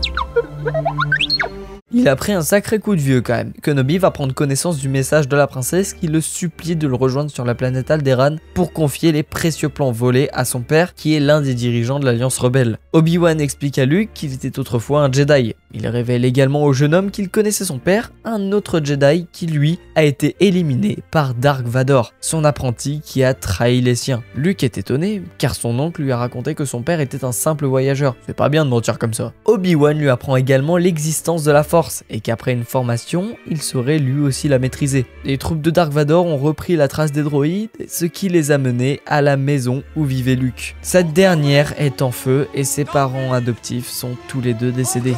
Il a pris un sacré coup de vieux quand même. Kenobi va prendre connaissance du message de la princesse qui le supplie de le rejoindre sur la planète Alderaan pour confier les précieux plans volés à son père qui est l'un des dirigeants de l'Alliance rebelle. Obi-Wan explique à Luke qu'il était autrefois un Jedi. Il révèle également au jeune homme qu'il connaissait son père, un autre Jedi qui lui a été éliminé par Dark Vador, son apprenti qui a trahi les siens. Luke est étonné car son oncle lui a raconté que son père était un simple voyageur. C'est pas bien de mentir comme ça. Obi-Wan lui apprend également l'existence de la Force et qu'après une formation, il saurait lui aussi la maîtriser. Les troupes de Dark Vador ont repris la trace des droïdes, ce qui les a menés à la maison où vivait Luke. Cette dernière est en feu et ses parents adoptifs sont tous les deux décédés.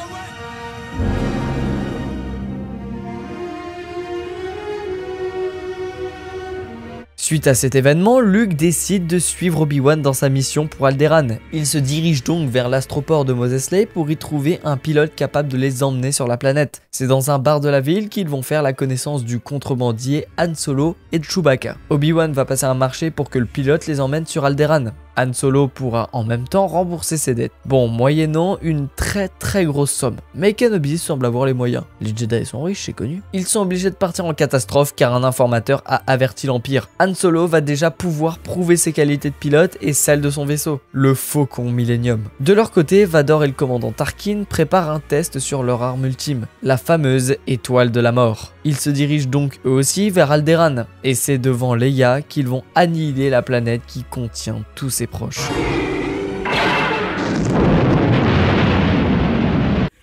Suite à cet événement, Luke décide de suivre Obi-Wan dans sa mission pour Alderaan. Il se dirige donc vers l'astroport de Mos Eisley pour y trouver un pilote capable de les emmener sur la planète. C'est dans un bar de la ville qu'ils vont faire la connaissance du contrebandier Han Solo et de Chewbacca. Obi-Wan va passer un marché pour que le pilote les emmène sur Alderaan. Han Solo pourra en même temps rembourser ses dettes. Bon, moyennant une très grosse somme. Mais Kenobi semble avoir les moyens. Les Jedi sont riches, c'est connu. Ils sont obligés de partir en catastrophe car un informateur a averti l'Empire. Han Solo va déjà pouvoir prouver ses qualités de pilote et celles de son vaisseau, le Faucon Millennium. De leur côté, Vador et le commandant Tarkin préparent un test sur leur arme ultime, la fameuse Étoile de la Mort. Ils se dirigent donc eux aussi vers Alderaan. Et c'est devant Leia qu'ils vont annihiler la planète qui contient tous ses proches.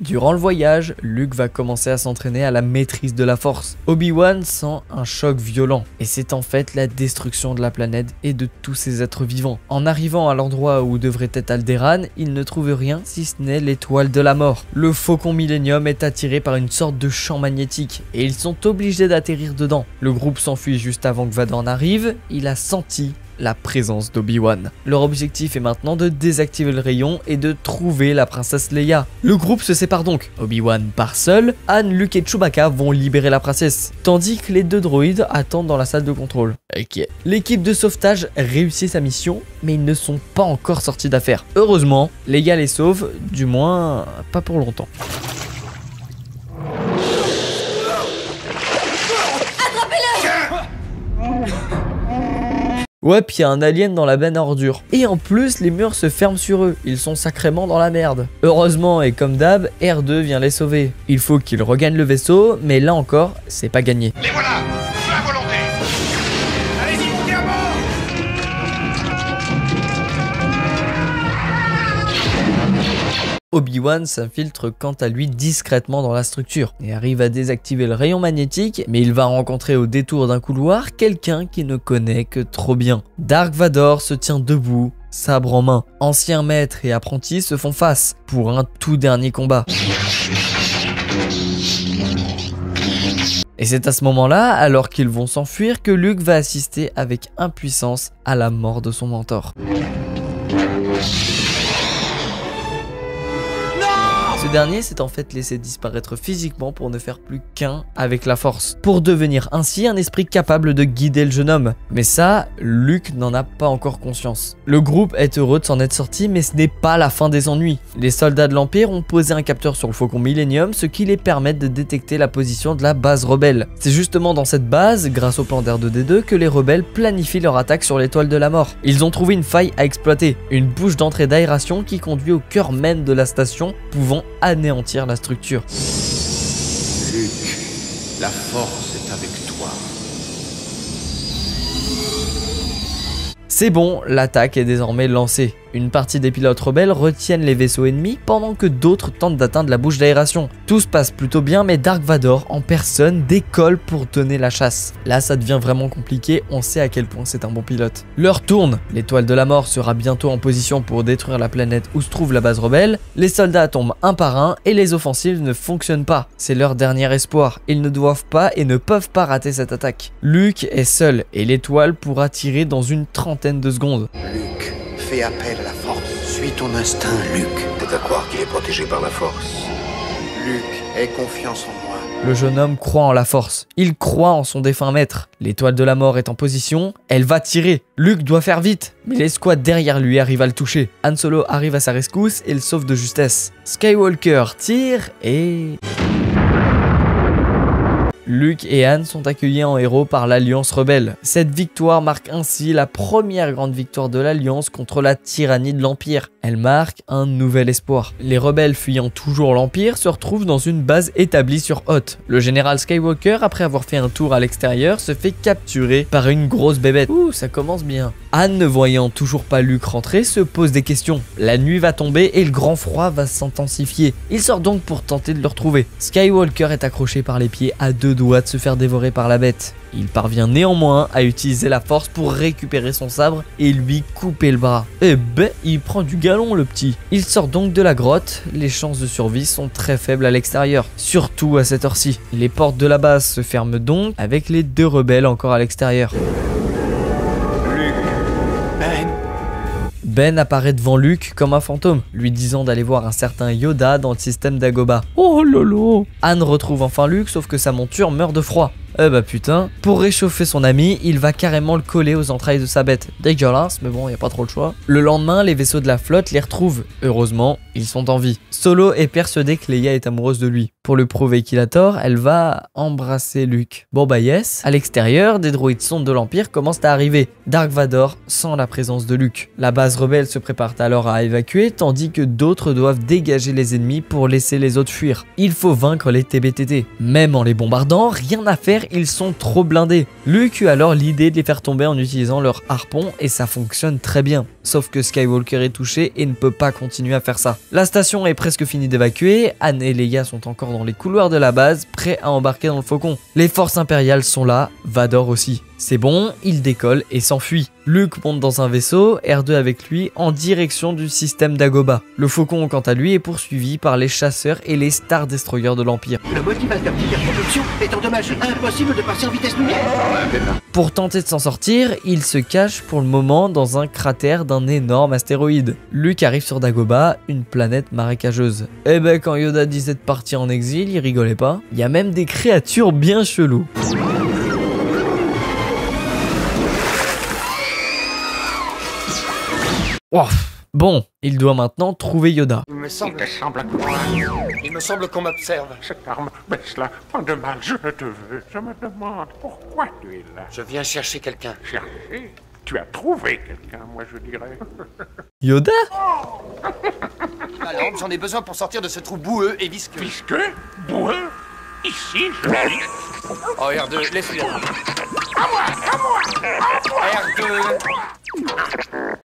Durant le voyage, Luke va commencer à s'entraîner à la maîtrise de la force. Obi-Wan sent un choc violent et c'est en fait la destruction de la planète et de tous ses êtres vivants. En arrivant à l'endroit où devrait être Alderaan, il ne trouve rien si ce n'est l'étoile de la mort. Le Faucon Millennium est attiré par une sorte de champ magnétique et ils sont obligés d'atterrir dedans. Le groupe s'enfuit juste avant que Vador n'arrive, il a senti la présence d'Obi-Wan. Leur objectif est maintenant de désactiver le rayon et de trouver la princesse Leia. Le groupe se sépare donc. Obi-Wan part seul, Han, Luke et Chewbacca vont libérer la princesse, tandis que les deux droïdes attendent dans la salle de contrôle. Ok. L'équipe de sauvetage réussit sa mission, mais ils ne sont pas encore sortis d'affaire. Heureusement, Leia les sauve, du moins pas pour longtemps. Ouais, puis y a un alien dans la benne à ordures. Et en plus, les murs se ferment sur eux. Ils sont sacrément dans la merde. Heureusement, et comme d'hab, R2 vient les sauver. Il faut qu'ils regagnent le vaisseau, mais là encore, c'est pas gagné. Les voilà, sous la volonté. Allez-y, montez à bord. Obi-Wan s'infiltre quant à lui discrètement dans la structure et arrive à désactiver le rayon magnétique, mais il va rencontrer au détour d'un couloir quelqu'un qu'il ne connaît que trop bien. Dark Vador se tient debout, sabre en main. Anciens maîtres et apprentis se font face pour un tout dernier combat. Et c'est à ce moment-là, alors qu'ils vont s'enfuir, que Luke va assister avec impuissance à la mort de son mentor. Ce Ce dernier s'est en fait laissé disparaître physiquement pour ne faire plus qu'un avec la force, pour devenir ainsi un esprit capable de guider le jeune homme. Mais ça, Luke n'en a pas encore conscience. Le groupe est heureux de s'en être sorti, mais ce n'est pas la fin des ennuis. Les soldats de l'Empire ont posé un capteur sur le Faucon Millennium, ce qui les permet de détecter la position de la base rebelle. C'est justement dans cette base, grâce au plan d'R2D2, que les rebelles planifient leur attaque sur l'étoile de la mort. Ils ont trouvé une faille à exploiter, une bouche d'entrée d'aération qui conduit au cœur même de la station, pouvant anéantir la structure. Luke, la force est avec toi. C'est bon, l'attaque est désormais lancée. Une partie des pilotes rebelles retiennent les vaisseaux ennemis pendant que d'autres tentent d'atteindre la bouche d'aération. Tout se passe plutôt bien, mais Dark Vador en personne décolle pour donner la chasse. Là ça devient vraiment compliqué, on sait à quel point c'est un bon pilote. L'heure tourne, l'étoile de la mort sera bientôt en position pour détruire la planète où se trouve la base rebelle, les soldats tombent un par un et les offensives ne fonctionnent pas. C'est leur dernier espoir, ils ne doivent pas et ne peuvent pas rater cette attaque. Luke est seul et l'étoile pourra tirer dans une trentaine de secondes. Luke, fais appel à la force. Suis ton instinct, Luke. C'est à croire qu'il est protégé par la force. Luke, aie confiance en moi. Le jeune homme croit en la force. Il croit en son défunt maître. L'étoile de la mort est en position, elle va tirer. Luke doit faire vite, mais l'escouade derrière lui arrive à le toucher. Han Solo arrive à sa rescousse et le sauve de justesse. Skywalker tire et... Luke et Han sont accueillis en héros par l'Alliance rebelle. Cette victoire marque ainsi la première grande victoire de l'Alliance contre la tyrannie de l'Empire. Elle marque un nouvel espoir. Les rebelles fuyant toujours l'Empire se retrouvent dans une base établie sur Hoth. Le général Skywalker, après avoir fait un tour à l'extérieur, se fait capturer par une grosse bébête. Ouh, ça commence bien. Han, ne voyant toujours pas Luke rentrer, se pose des questions. La nuit va tomber et le grand froid va s'intensifier. Il sort donc pour tenter de le retrouver. Skywalker est accroché par les pieds à deux doigts de se faire dévorer par la bête. Il parvient néanmoins à utiliser la force pour récupérer son sabre et lui couper le bras. Eh ben, il prend du galon le petit. Il sort donc de la grotte, les chances de survie sont très faibles à l'extérieur, surtout à cette heure-ci. Les portes de la base se ferment donc avec les deux rebelles encore à l'extérieur. Ben apparaît devant Luke comme un fantôme, lui disant d'aller voir un certain Yoda dans le système d'Agoba. Oh lolo! Han retrouve enfin Luke, sauf que sa monture meurt de froid. Eh bah putain, pour réchauffer son ami, il va carrément le coller aux entrailles de sa bête. Dégueulasse, mais bon, y a pas trop le choix. Le lendemain, les vaisseaux de la flotte les retrouvent. Heureusement, ils sont en vie. Solo est persuadé que Leia est amoureuse de lui. Pour lui prouver qu'il a tort, elle va embrasser Luke. Bon bah yes, à l'extérieur, des droïdes sondes de l'Empire commencent à arriver. Dark Vador sent la présence de Luke. La base rebelle se prépare alors à évacuer, tandis que d'autres doivent dégager les ennemis pour laisser les autres fuir. Il faut vaincre les TBTT. Même en les bombardant, rien à faire, ils sont trop blindés. Luke eut alors l'idée de les faire tomber en utilisant leur harpon et ça fonctionne très bien. Sauf que Skywalker est touché et ne peut pas continuer à faire ça. La station est presque finie d'évacuer, Han et Leia sont encore dans les couloirs de la base, prêts à embarquer dans le Faucon. Les forces impériales sont là, Vador aussi. C'est bon, il décolle et s'enfuit. Luke monte dans un vaisseau, R2 avec lui, en direction du système d'Agoba. Le Faucon, quant à lui, est poursuivi par les chasseurs et les Star Destroyers de l'Empire. Le motivateur d'hyperpropulsion est endommagé. Impossible de passer en vitesse lumière. Pour tenter de s'en sortir, il se cache pour le moment dans un cratère d'un énorme astéroïde. Luke arrive sur Dagobah, une planète marécageuse. Eh ben, quand Yoda disait de partir en exil, il rigolait pas. Il y a même des créatures bien cheloues. Oh, bon, il doit maintenant trouver Yoda. Il me semble qu'on m'observe. Cette arme, baisse-la. Pas de mal, je te veux. Je me demande pourquoi tu es là. Je viens chercher quelqu'un. Chercher? Tu as trouvé quelqu'un, moi je dirais. Yoda? La lampe, j'en ai besoin pour sortir de ce trou boueux et visqueux. Visqueux? Boueux? Ici, je... Oh, R2, laisse-le. À moi! R2.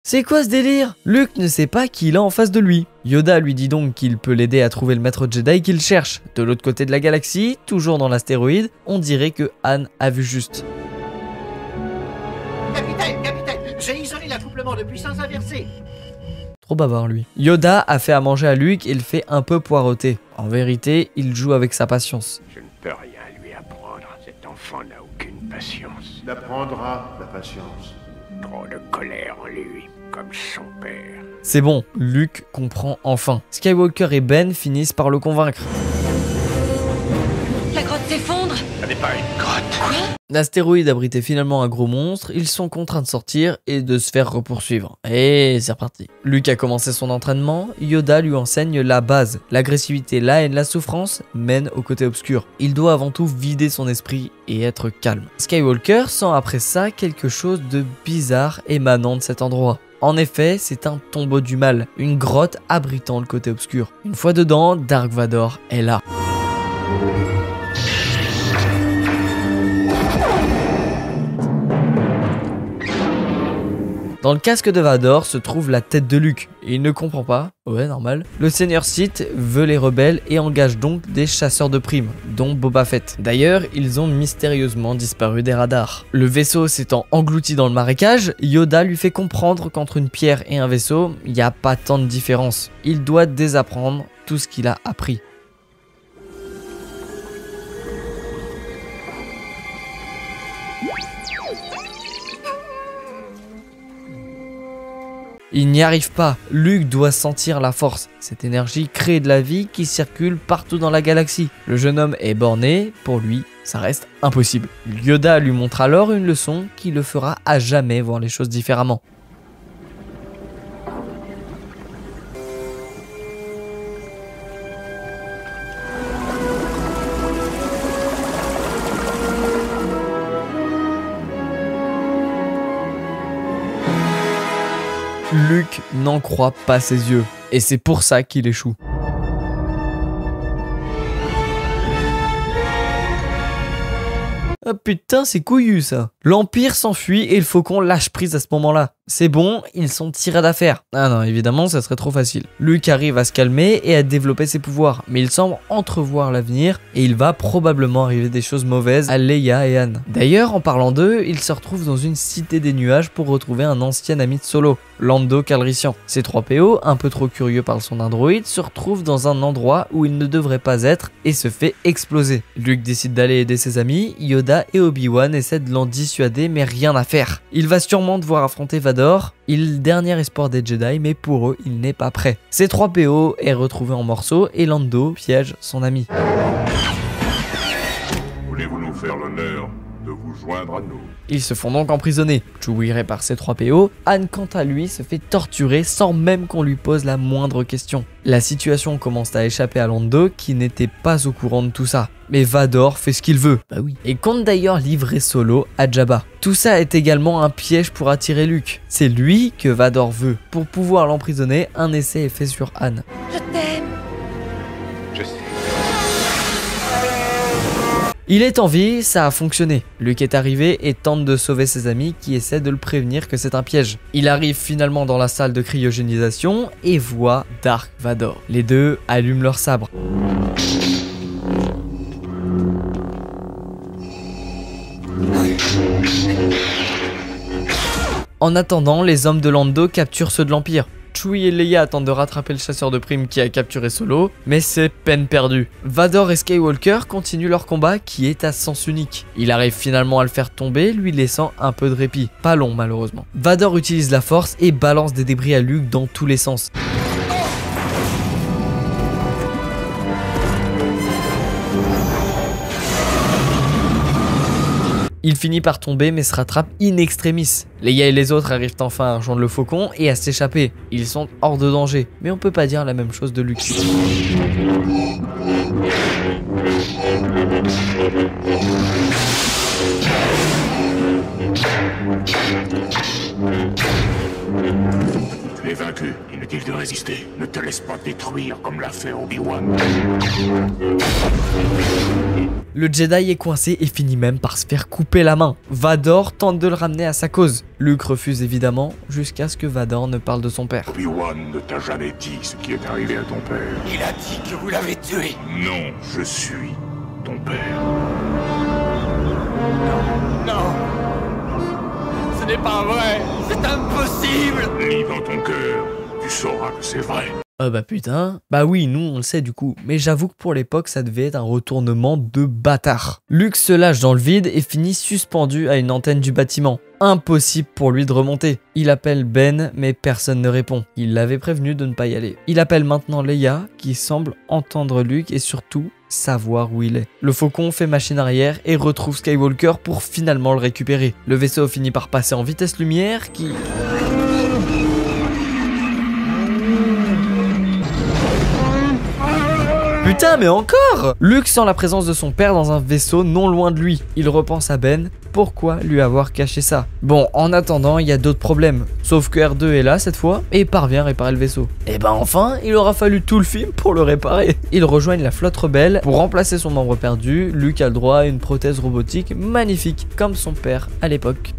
C'est quoi ce délire? Luke ne sait pas qui il a en face de lui. Yoda lui dit donc qu'il peut l'aider à trouver le maître Jedi qu'il cherche. De l'autre côté de la galaxie, toujours dans l'astéroïde, on dirait que Han a vu juste. Capitaine, j'ai isolé l'accouplement de puissance inversée. Trop bavard lui. Yoda a fait à manger à Luke et le fait un peu poireauter. En vérité, il joue avec sa patience. Je ne peux rien lui apprendre. Cet enfant n'a aucune patience. Il apprendra la patience. Trop de colère en lui, comme son père. C'est bon, Luke comprend enfin. Skywalker et Ben finissent par le convaincre. La grotte s'effondre. Ça n'est pas une grotte. Quoi? L'astéroïde abritait finalement un gros monstre, ils sont contraints de sortir et de se faire repoursuivre. Et c'est reparti. Luke a commencé son entraînement, Yoda lui enseigne la base. L'agressivité, la haine, la souffrance mènent au côté obscur. Il doit avant tout vider son esprit et être calme. Skywalker sent après ça quelque chose de bizarre émanant de cet endroit. En effet, c'est un tombeau du mal, une grotte abritant le côté obscur. Une fois dedans, Dark Vador est là. Dans le casque de Vador se trouve la tête de Luke. Il ne comprend pas, ouais normal. Le Seigneur Sith veut les rebelles et engage donc des chasseurs de primes, dont Boba Fett. D'ailleurs, ils ont mystérieusement disparu des radars. Le vaisseau s'étant englouti dans le marécage, Yoda lui fait comprendre qu'entre une pierre et un vaisseau, il n'y a pas tant de différence. Il doit désapprendre tout ce qu'il a appris. Il n'y arrive pas, Luke doit sentir la force. Cette énergie crée de la vie qui circule partout dans la galaxie. Le jeune homme est borné, pour lui, ça reste impossible. Yoda lui montre alors une leçon qui le fera à jamais voir les choses différemment. Luke n'en croit pas ses yeux, et c'est pour ça qu'il échoue. Ah putain, c'est couillu ça. L'Empire s'enfuit et le Faucon lâche prise à ce moment-là. C'est bon, ils sont tirés d'affaire. Ah non, évidemment, ça serait trop facile. Luke arrive à se calmer et à développer ses pouvoirs, mais il semble entrevoir l'avenir et il va probablement arriver des choses mauvaises à Leia et Han. D'ailleurs, en parlant d'eux, ils se retrouvent dans une cité des nuages pour retrouver un ancien ami de Solo, Lando Calrissian. C-3PO, un peu trop curieux par son androïde, se retrouve dans un endroit où il ne devrait pas être et se fait exploser. Luke décide d'aller aider ses amis, Yoda et Obi-Wan essaient de l'en dissuader, mais rien à faire. Il va sûrement devoir affronter Vador, il est le dernier espoir des Jedi, mais pour eux, il n'est pas prêt. C-3PO est retrouvé en morceaux et Lando piège son ami. Voulez-vous nous faire l'honneur de vous joindre à nous? Ils se font donc emprisonner. Chewie par C-3PO, Han quant à lui se fait torturer sans même qu'on lui pose la moindre question. La situation commence à échapper à Lando qui n'était pas au courant de tout ça. Mais Vador fait ce qu'il veut, bah oui. Et compte d'ailleurs livrer Solo à Jabba. Tout ça est également un piège pour attirer Luke. C'est lui que Vador veut. Pour pouvoir l'emprisonner, un essai est fait sur Han. Je t'aime. Je sais. Il est en vie, ça a fonctionné. Luke est arrivé et tente de sauver ses amis qui essaient de le prévenir que c'est un piège. Il arrive finalement dans la salle de cryogénisation et voit Dark Vador. Les deux allument leur sabre. En attendant, les hommes de Lando capturent ceux de l'Empire. Chewie et Leia tentent de rattraper le chasseur de primes qui a capturé Solo, mais c'est peine perdue. Vador et Skywalker continuent leur combat qui est à sens unique. Il arrive finalement à le faire tomber, lui laissant un peu de répit. Pas long malheureusement. Vador utilise la force et balance des débris à Luke dans tous les sens. Il finit par tomber mais se rattrape in extremis. Leia et les autres arrivent enfin à rejoindre le Faucon et à s'échapper. Ils sont hors de danger, mais on peut pas dire la même chose de Luke. Tu es vaincu. Inutile de résister. Ne te laisse pas détruire comme l'a fait Obi-Wan. Le Jedi est coincé et finit même par se faire couper la main. Vador tente de le ramener à sa cause. Luke refuse évidemment, jusqu'à ce que Vador ne parle de son père. Obi-Wan ne t'a jamais dit ce qui est arrivé à ton père. Il a dit que vous l'avez tué. Non, je suis ton père. Non. Ce n'est pas vrai. C'est impossible. Lis dans ton cœur. Tu sauras que c'est vrai. Bah putain. Bah oui, nous on le sait du coup. Mais j'avoue que pour l'époque, ça devait être un retournement de bâtard. Luke se lâche dans le vide et finit suspendu à une antenne du bâtiment. Impossible pour lui de remonter. Il appelle Ben, mais personne ne répond. Il l'avait prévenu de ne pas y aller. Il appelle maintenant Leia, qui semble entendre Luke et surtout savoir où il est. Le faucon fait machine arrière et retrouve Skywalker pour finalement le récupérer. Le vaisseau finit par passer en vitesse lumière qui... Putain, mais encore! Luke sent la présence de son père dans un vaisseau non loin de lui. Il repense à Ben. Pourquoi lui avoir caché ça? Bon, en attendant, il y a d'autres problèmes. Sauf que R2 est là cette fois et parvient à réparer le vaisseau. Et ben enfin, il aura fallu tout le film pour le réparer. Ils rejoignent la flotte rebelle. Pour remplacer son membre perdu, Luke a le droit à une prothèse robotique magnifique, comme son père à l'époque.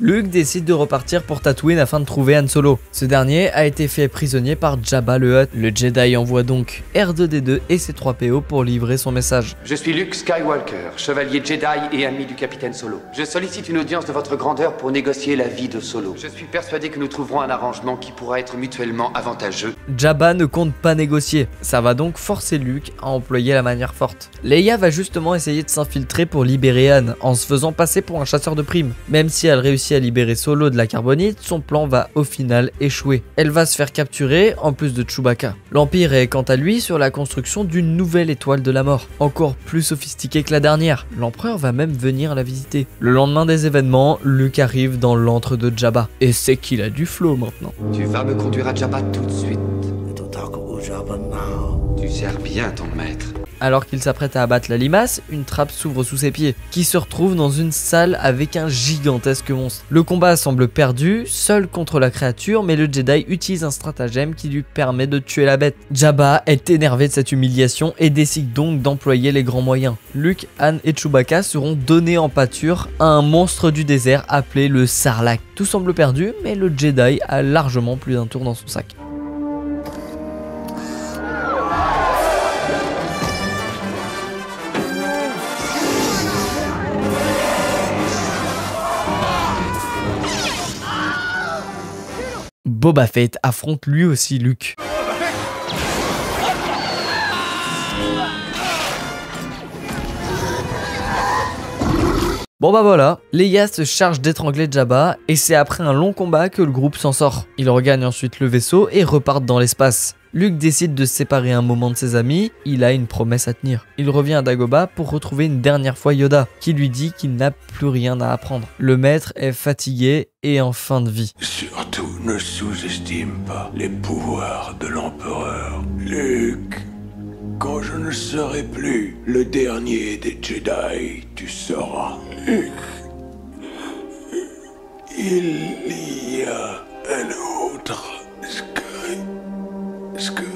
Luke décide de repartir pour Tatooine afin de trouver Han Solo. Ce dernier a été fait prisonnier par Jabba le Hutt. Le Jedi envoie donc R2-D2 et ses 3 PO pour livrer son message. Je suis Luke Skywalker, chevalier Jedi et ami du capitaine Solo. Je sollicite une audience de votre grandeur pour négocier la vie de Solo. Je suis persuadé que nous trouverons un arrangement qui pourra être mutuellement avantageux. Jabba ne compte pas négocier. Ça va donc forcer Luke à employer la manière forte. Leia va justement essayer de s'infiltrer pour libérer Han en se faisant passer pour un chasseur de primes. Même si elle réussit à libérer Solo de la carbonite, son plan va au final échouer. Elle va se faire capturer en plus de Chewbacca. L'Empire est quant à lui sur la construction d'une nouvelle étoile de la mort, encore plus sophistiquée que la dernière. L'empereur va même venir la visiter. Le lendemain des événements, Luke arrive dans l'antre de Jabba. Et c'est qu'il a du flow maintenant. Tu vas me conduire à Jabba tout de suite. Tu sers bien ton maître. Alors qu'il s'apprête à abattre la limace, une trappe s'ouvre sous ses pieds, qui se retrouve dans une salle avec un gigantesque monstre. Le combat semble perdu, seul contre la créature, mais le Jedi utilise un stratagème qui lui permet de tuer la bête. Jabba est énervé de cette humiliation et décide donc d'employer les grands moyens. Luke, Han et Chewbacca seront donnés en pâture à un monstre du désert appelé le Sarlacc. Tout semble perdu, mais le Jedi a largement plus d'un tour dans son sac. Boba Fett affronte lui aussi Luke. Bon bah voilà, Leia se charge d'étrangler Jabba et c'est après un long combat que le groupe s'en sort. Ils regagnent ensuite le vaisseau et repartent dans l'espace. Luke décide de se séparer un moment de ses amis, il a une promesse à tenir. Il revient à Dagobah pour retrouver une dernière fois Yoda, qui lui dit qu'il n'a plus rien à apprendre. Le maître est fatigué et en fin de vie. Surtout, ne sous-estime pas les pouvoirs de l'empereur. Luke, quand je ne serai plus le dernier des Jedi, tu sauras. Luke, il y a un autre Skywalker.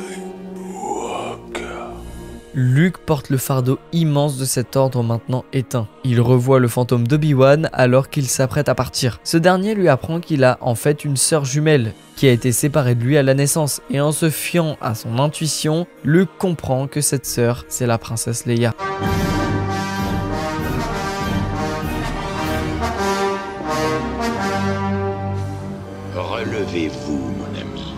Luke porte le fardeau immense de cet ordre maintenant éteint. Il revoit le fantôme d'Obi-Wan alors qu'il s'apprête à partir. Ce dernier lui apprend qu'il a en fait une sœur jumelle qui a été séparée de lui à la naissance. Et en se fiant à son intuition, Luke comprend que cette sœur, c'est la princesse Leia. Relevez-vous, mon ami.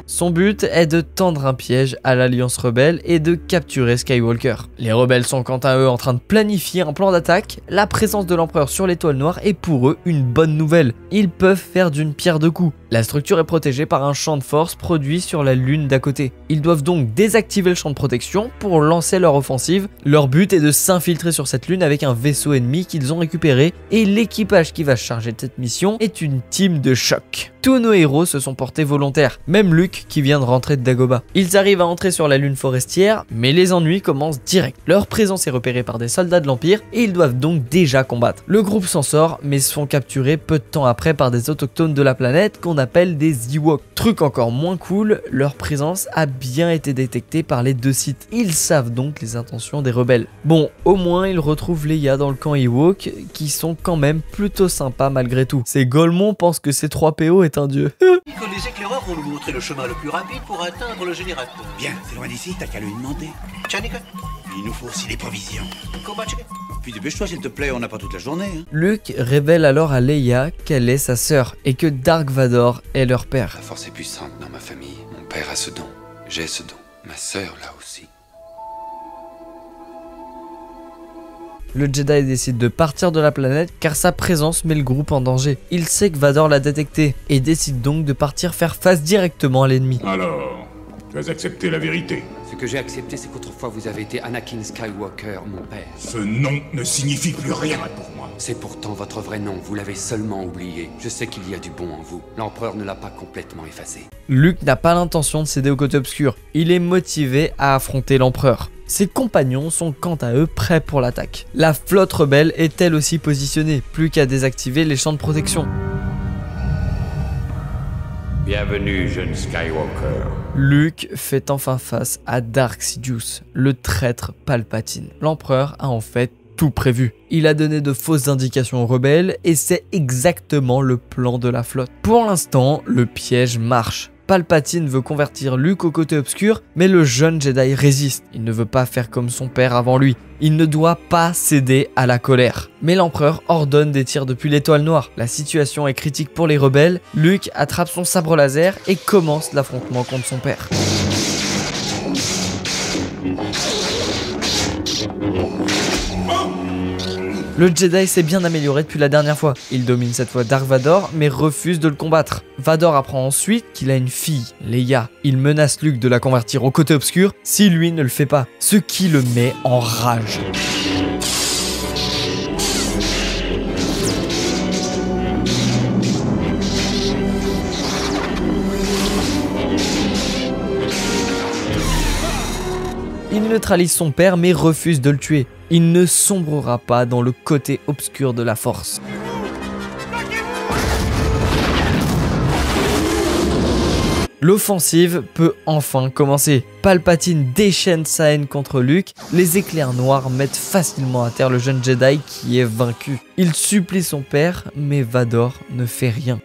Son but est de tendre un piège à l'Alliance rebelle et de capturer Skywalker. Les rebelles sont quant à eux en train de planifier un plan d'attaque. La présence de l'empereur sur l'étoile noire est pour eux une bonne nouvelle. Ils peuvent faire d'une pierre deux coups. La structure est protégée par un champ de force produit sur la lune d'à côté. Ils doivent donc désactiver le champ de protection pour lancer leur offensive. Leur but est de s'infiltrer sur cette lune avec un vaisseau ennemi qu'ils ont récupéré et l'équipage qui va se charger de cette mission est une team de choc. Tous nos héros se sont portés volontaires, même Luke qui vient de rentrer de Dagobah. Ils arrivent à entrer sur la lune forestière, mais les ennuis commencent direct. Leur présence est repérée par des soldats de l'Empire et ils doivent donc déjà combattre. Le groupe s'en sort, mais se font capturer peu de temps après par des autochtones de la planète qu'on appelle des Ewoks. Truc encore moins cool, leur présence a bien été détectée par les deux sites. Ils savent donc les intentions des rebelles. Bon, au moins ils retrouvent Leia dans le camp Ewok, qui sont quand même plutôt sympas malgré tout. Ces Golemons pensent que C3PO est un dieu. Les éclaireurs vont nous montrer le chemin le plus rapide pour atteindre le générateur. Bien, c'est loin d'ici, t'as qu'à lui demander. Tchanika. Il nous faut aussi des provisions. Puis dépêche-toi s'il te plaît, on n'a pas toute la journée. Hein. Luke révèle alors à Leia qu'elle est sa sœur et que Dark Vador est leur père. La force est puissante dans ma famille. Mon père a ce don. J'ai ce don. Ma sœur l'a aussi. Le Jedi décide de partir de la planète car sa présence met le groupe en danger. Il sait que Vador l'a détecté et décide donc de partir faire face directement à l'ennemi. Alors, tu as accepté la vérité. Ce que j'ai accepté, c'est qu'autrefois vous avez été Anakin Skywalker, mon père. Ce nom ne signifie plus rien pour moi. C'est pourtant votre vrai nom, vous l'avez seulement oublié. Je sais qu'il y a du bon en vous. L'empereur ne l'a pas complètement effacé. Luke n'a pas l'intention de céder au côté obscur. Il est motivé à affronter l'empereur. Ses compagnons sont quant à eux prêts pour l'attaque. La flotte rebelle est elle aussi positionnée, plus qu'à désactiver les champs de protection. Bienvenue, jeune Skywalker. Luke fait enfin face à Dark Sidious, le traître Palpatine. L'empereur a en fait tout prévu. Il a donné de fausses indications aux rebelles et c'est exactement le plan de la flotte. Pour l'instant, le piège marche. Palpatine veut convertir Luke au côté obscur, mais le jeune Jedi résiste. Il ne veut pas faire comme son père avant lui. Il ne doit pas céder à la colère. Mais l'empereur ordonne des tirs depuis l'étoile noire. La situation est critique pour les rebelles. Luke attrape son sabre laser et commence l'affrontement contre son père. Le Jedi s'est bien amélioré depuis la dernière fois. Il domine cette fois Dark Vador, mais refuse de le combattre. Vador apprend ensuite qu'il a une fille, Leia. Il menace Luke de la convertir au côté obscur si lui ne le fait pas, ce qui le met en rage. Il neutralise son père mais refuse de le tuer. Il ne sombrera pas dans le côté obscur de la Force. L'offensive peut enfin commencer. Palpatine déchaîne sa haine contre Luke. Les éclairs noirs mettent facilement à terre le jeune Jedi qui est vaincu. Il supplie son père, mais Vador ne fait rien.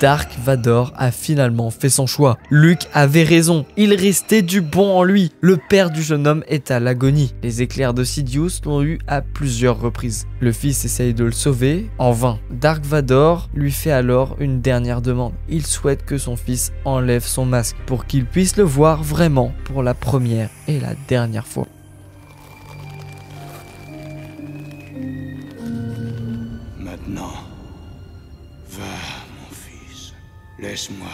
Dark Vador a finalement fait son choix. Luke avait raison, il restait du bon en lui. Le père du jeune homme est à l'agonie. Les éclairs de Sidious l'ont eu à plusieurs reprises. Le fils essaye de le sauver, en vain. Dark Vador lui fait alors une dernière demande. Il souhaite que son fils enlève son masque pour qu'il puisse le voir vraiment pour la première et la dernière fois. Maintenant, va. Laisse-moi.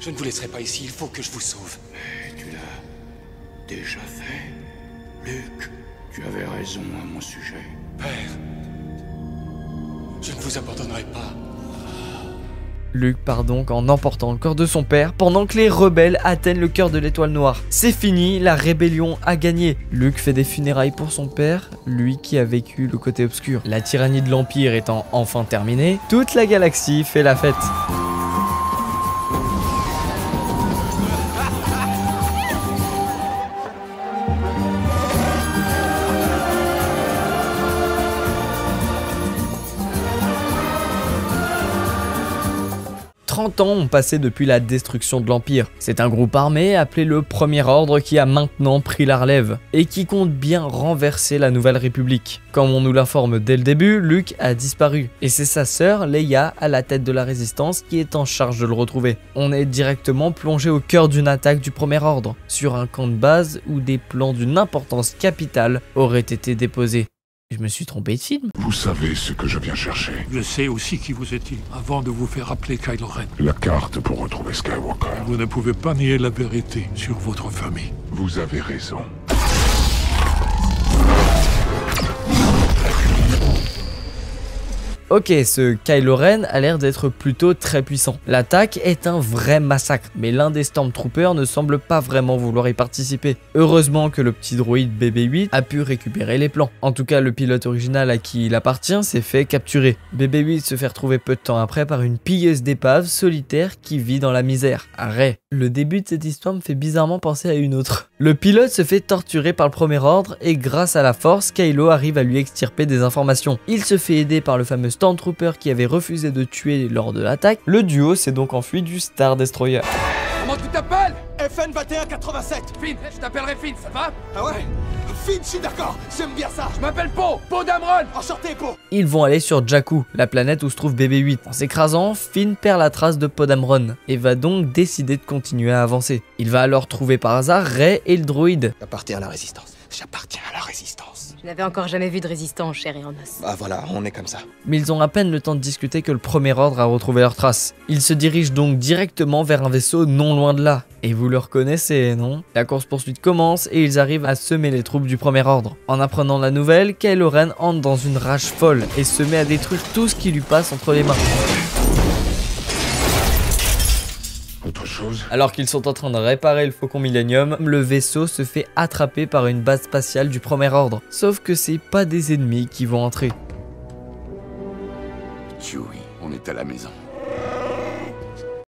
Je ne vous laisserai pas ici, il faut que je vous sauve. Mais tu l'as déjà fait. Luke, tu avais raison à mon sujet. Père, je ne vous abandonnerai pas. Luke part donc en emportant le corps de son père pendant que les rebelles atteignent le cœur de l'étoile noire. C'est fini, la rébellion a gagné. Luke fait des funérailles pour son père, lui qui a vécu le côté obscur. La tyrannie de l'Empire étant enfin terminée, toute la galaxie fait la fête. Ans ont passé depuis la destruction de l'Empire. C'est un groupe armé appelé le Premier Ordre qui a maintenant pris la relève et qui compte bien renverser la Nouvelle République. Comme on nous l'informe dès le début, Luke a disparu et c'est sa sœur Leia à la tête de la Résistance qui est en charge de le retrouver. On est directement plongé au cœur d'une attaque du Premier Ordre, sur un camp de base où des plans d'une importance capitale auraient été déposés. Je me suis trompé de film. Vous savez ce que je viens chercher. Je sais aussi qui vous est-il, avant de vous faire appeler Kylo Ren. La carte pour retrouver Skywalker. Vous ne pouvez pas nier la vérité sur votre famille. Vous avez raison. Ok, ce Kylo Ren a l'air d'être plutôt très puissant. L'attaque est un vrai massacre, mais l'un des Stormtroopers ne semble pas vraiment vouloir y participer. Heureusement que le petit droïde BB-8 a pu récupérer les plans. En tout cas, le pilote original à qui il appartient s'est fait capturer. BB-8 se fait retrouver peu de temps après par une pilleuse d'épaves solitaire qui vit dans la misère. Arrête. Le début de cette histoire me fait bizarrement penser à une autre. Le pilote se fait torturer par le Premier Ordre et grâce à la Force, Kylo arrive à lui extirper des informations. Il se fait aider par le fameux Stormtrooper qui avait refusé de tuer lors de l'attaque. Le duo s'est donc enfui du Star Destroyer. Comment tu t'appelles? FN 2187. Finn, je t'appellerai Finn, ça va? Ah ouais? Finn, je suis d'accord, j'aime bien ça. Je m'appelle Po Dameron. Enchanté, Po. Ils vont aller sur Jakku, la planète où se trouve BB-8. En s'écrasant, Finn perd la trace de Po Dameron et va donc décider de continuer à avancer. Il va alors trouver par hasard Rey et le droïde. J'appartiens à la résistance. J'appartiens à la résistance. Je n'avais encore jamais vu de résistance, chair et en os. Bah voilà, on est comme ça. Mais ils ont à peine le temps de discuter que le premier ordre a retrouvé leurs traces. Ils se dirigent donc directement vers un vaisseau non loin de là. Et vous le reconnaissez, non? La course-poursuite commence et ils arrivent à semer les troupes du premier ordre. En apprenant la nouvelle, Kylo Ren entre dans une rage folle et se met à détruire tout ce qui lui passe entre les mains. Autre chose? Alors qu'ils sont en train de réparer le Faucon Millenium, le vaisseau se fait attraper par une base spatiale du premier ordre. Sauf que c'est pas des ennemis qui vont entrer. Chewie, on est à la maison.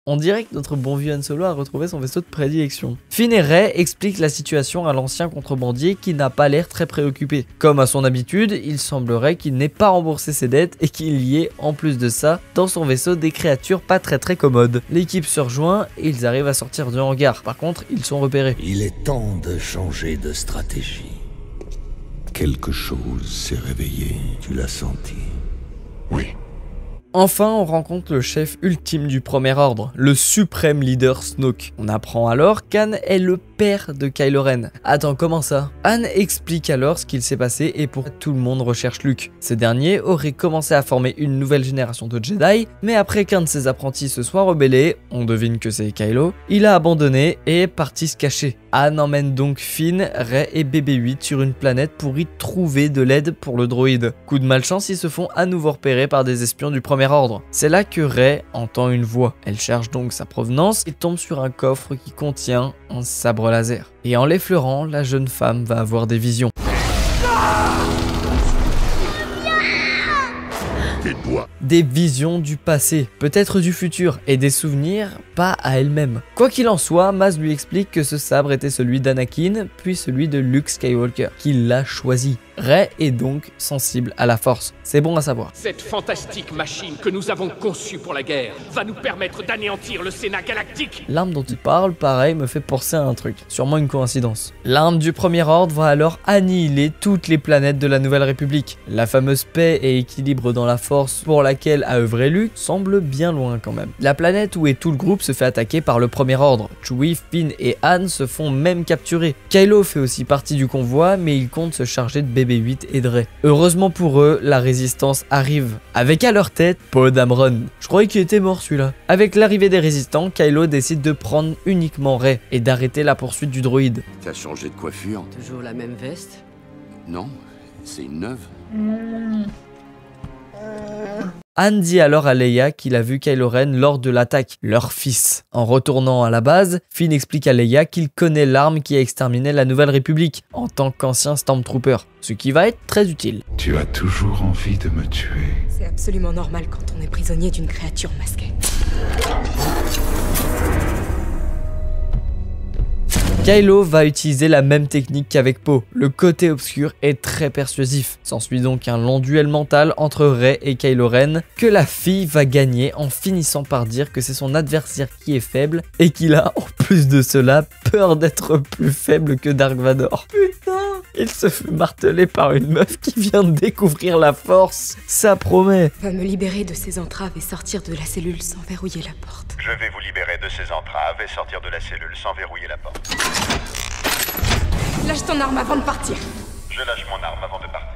On dirait que notre bon vieux Han Solo a retrouvé son vaisseau de prédilection. Finn et Rey expliquent la situation à l'ancien contrebandier qui n'a pas l'air très préoccupé. Comme à son habitude, il semblerait qu'il n'ait pas remboursé ses dettes et qu'il y ait, en plus de ça, dans son vaisseau des créatures pas très commodes. L'équipe se rejoint et ils arrivent à sortir du hangar. Par contre, ils sont repérés. Il est temps de changer de stratégie. Quelque chose s'est réveillé, tu l'as senti? Oui. Enfin, on rencontre le chef ultime du premier ordre, le suprême leader Snoke. On apprend alors qu'Han est le père de Kylo Ren. Attends, comment ça? Han explique alors ce qu'il s'est passé et pourquoi tout le monde recherche Luke. Ce dernier aurait commencé à former une nouvelle génération de Jedi, mais après qu'un de ses apprentis se soit rebellé, on devine que c'est Kylo, il a abandonné et est parti se cacher. Han emmène donc Finn, Rey et BB-8 sur une planète pour y trouver de l'aide pour le droïde. Coup de malchance, ils se font à nouveau repérer par des espions du premier ordre. C'est là que Rey entend une voix. Elle cherche donc sa provenance et tombe sur un coffre qui contient un sabre laser. Et en l'effleurant, la jeune femme va avoir des visions. Des visions du passé, peut-être du futur, et des souvenirs pas à elle-même. Quoi qu'il en soit, Maz lui explique que ce sabre était celui d'Anakin, puis celui de Luke Skywalker, qu'il l'a choisi. Rey est donc sensible à la force. C'est bon à savoir. Cette fantastique machine que nous avons conçue pour la guerre va nous permettre d'anéantir le Sénat galactique. L'arme dont il parle, pareil, me fait penser à un truc. Sûrement une coïncidence. L'arme du premier ordre va alors annihiler toutes les planètes de la Nouvelle République. La fameuse paix et équilibre dans la force pour laquelle a œuvré Luke semble bien loin quand même. La planète où est tout le groupe se fait attaquer par le premier ordre. Chewie, Finn et Han se font même capturer. Kylo fait aussi partie du convoi, mais il compte se charger de BB-8 et de Rey. Heureusement pour eux, la résistance arrive. Avec à leur tête, Po Dameron. Je croyais qu'il était mort celui-là. Avec l'arrivée des résistants, Kylo décide de prendre uniquement Rey et d'arrêter la poursuite du droïde. T'as changé de coiffure? Toujours la même veste? Non, c'est une neuve. Han dit alors à Leia qu'il a vu Kylo Ren lors de l'attaque, leur fils. En retournant à la base, Finn explique à Leia qu'il connaît l'arme qui a exterminé la Nouvelle République en tant qu'ancien Stormtrooper, ce qui va être très utile. Tu as toujours envie de me tuer. C'est absolument normal quand on est prisonnier d'une créature masquée. Kylo va utiliser la même technique qu'avec Po. Le côté obscur est très persuasif. S'ensuit donc un long duel mental entre Rey et Kylo Ren que la fille va gagner en finissant par dire que c'est son adversaire qui est faible et qu'il a, en plus de cela, peur d'être plus faible que Dark Vador. Putain! Il se fait marteler par une meuf qui vient de découvrir la force. Ça promet. Va me libérer de ses entraves et sortir de la cellule sans verrouiller la porte. Je vais vous libérer de ces entraves et sortir de la cellule sans verrouiller la porte. Lâche ton arme avant de partir. Je lâche mon arme avant de partir.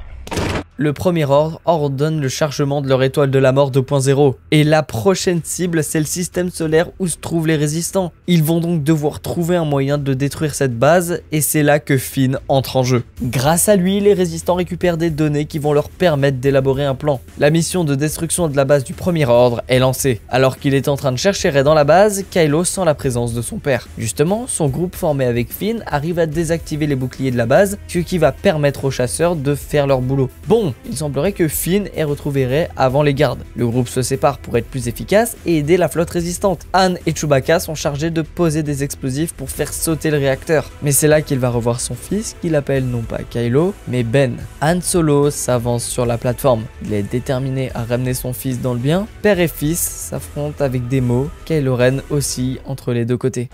Le premier ordre ordonne le chargement de leur étoile de la mort 2.0. Et la prochaine cible, c'est le système solaire où se trouvent les résistants. Ils vont donc devoir trouver un moyen de détruire cette base, et c'est là que Finn entre en jeu. Grâce à lui, les résistants récupèrent des données qui vont leur permettre d'élaborer un plan. La mission de destruction de la base du premier ordre est lancée. Alors qu'il est en train de chercher Rey dans la base, Kylo sent la présence de son père. Justement, son groupe formé avec Finn arrive à désactiver les boucliers de la base, ce qui va permettre aux chasseurs de faire leur boulot. Bon, il semblerait que Finn ait retrouvé Rey avant les gardes. Le groupe se sépare pour être plus efficace et aider la flotte résistante. Han et Chewbacca sont chargés de poser des explosifs pour faire sauter le réacteur. Mais c'est là qu'il va revoir son fils, qu'il appelle non pas Kylo, mais Ben. Han Solo s'avance sur la plateforme. Il est déterminé à ramener son fils dans le bien. Père et fils s'affrontent avec des mots. Kylo Ren aussi entre les deux côtés.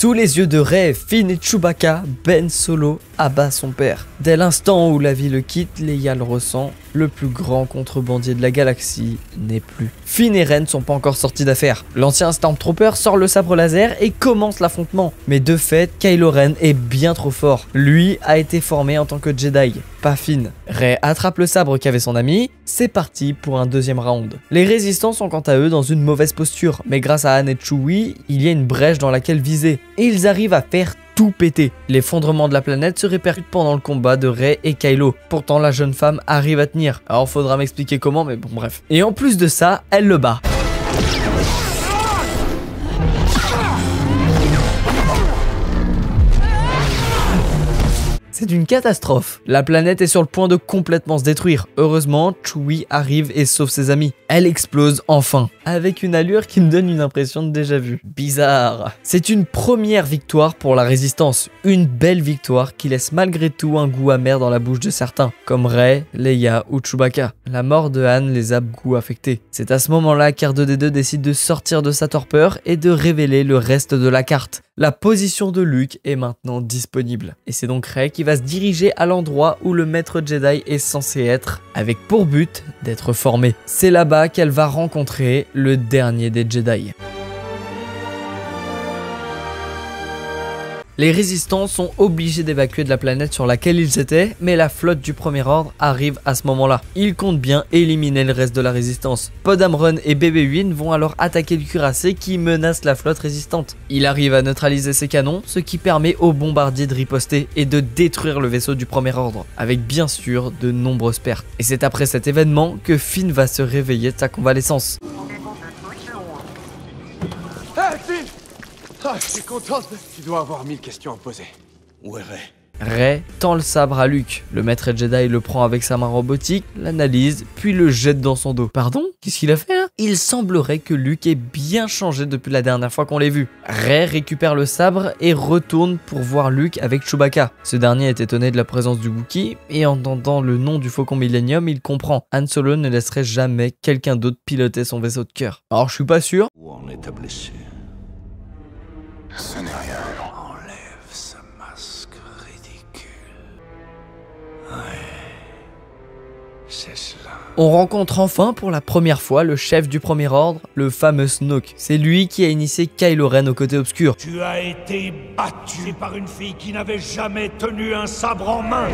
Sous les yeux de Rey, Finn et Chewbacca, Ben Solo abat son père. Dès l'instant où la vie le quitte, Leia le ressent, le plus grand contrebandier de la galaxie n'est plus. Finn et Rey ne sont pas encore sortis d'affaire. L'ancien Stormtrooper sort le sabre laser et commence l'affrontement. Mais de fait, Kylo Ren est bien trop fort. Lui a été formé en tant que Jedi, pas Finn. Rey attrape le sabre qu'avait son ami, c'est parti pour un deuxième round. Les résistants sont quant à eux dans une mauvaise posture, mais grâce à Han et Chewie, il y a une brèche dans laquelle viser. Et ils arrivent à faire tout péter. L'effondrement de la planète se répercute pendant le combat de Rey et Kylo. Pourtant, la jeune femme arrive à tenir. Alors, faudra m'expliquer comment, mais bon, bref. Et en plus de ça, elle le bat. C'est une catastrophe. La planète est sur le point de complètement se détruire. Heureusement, Chewie arrive et sauve ses amis. Elle explose enfin, avec une allure qui me donne une impression de déjà vu. Bizarre. C'est une première victoire pour la résistance. Une belle victoire qui laisse malgré tout un goût amer dans la bouche de certains, comme Rey, Leia ou Chewbacca. La mort de Han les a beaucoup affectés. C'est à ce moment-là qu'R2D2 décide de sortir de sa torpeur et de révéler le reste de la carte. La position de Luke est maintenant disponible. Et c'est donc Rey qui va se diriger à l'endroit où le maître Jedi est censé être, avec pour but d'être formé. C'est là-bas qu'elle va rencontrer le dernier des Jedi. Les résistants sont obligés d'évacuer de la planète sur laquelle ils étaient, mais la flotte du Premier Ordre arrive à ce moment-là. Ils comptent bien éliminer le reste de la résistance. Poe Dameron et BB-8 vont alors attaquer le cuirassé qui menace la flotte résistante. Il arrive à neutraliser ses canons, ce qui permet aux bombardiers de riposter et de détruire le vaisseau du Premier Ordre, avec bien sûr de nombreuses pertes. Et c'est après cet événement que Finn va se réveiller de sa convalescence. Ah, je suis contente. Tu dois avoir 1000 questions à poser. Où est Rey? Rey tend le sabre à Luke. Le maître Jedi le prend avec sa main robotique, l'analyse, puis le jette dans son dos. Pardon? Qu'est-ce qu'il a fait là? Il semblerait que Luke ait bien changé depuis la dernière fois qu'on l'a vu. Rey récupère le sabre et retourne pour voir Luke avec Chewbacca. Ce dernier est étonné de la présence du Wookiee et en entendant le nom du Faucon Millennium, il comprend. Han Solo ne laisserait jamais quelqu'un d'autre piloter son vaisseau de cœur. Alors je suis pas sûr. Où en est ta blessure? Ce n'est rien. Enlève ce masque ridicule. Ouais. C'est cela. On rencontre enfin pour la première fois le chef du Premier Ordre, le fameux Snoke. C'est lui qui a initié Kylo Ren au côté obscur. Tu as été battu par une fille qui n'avait jamais tenu un sabre en main.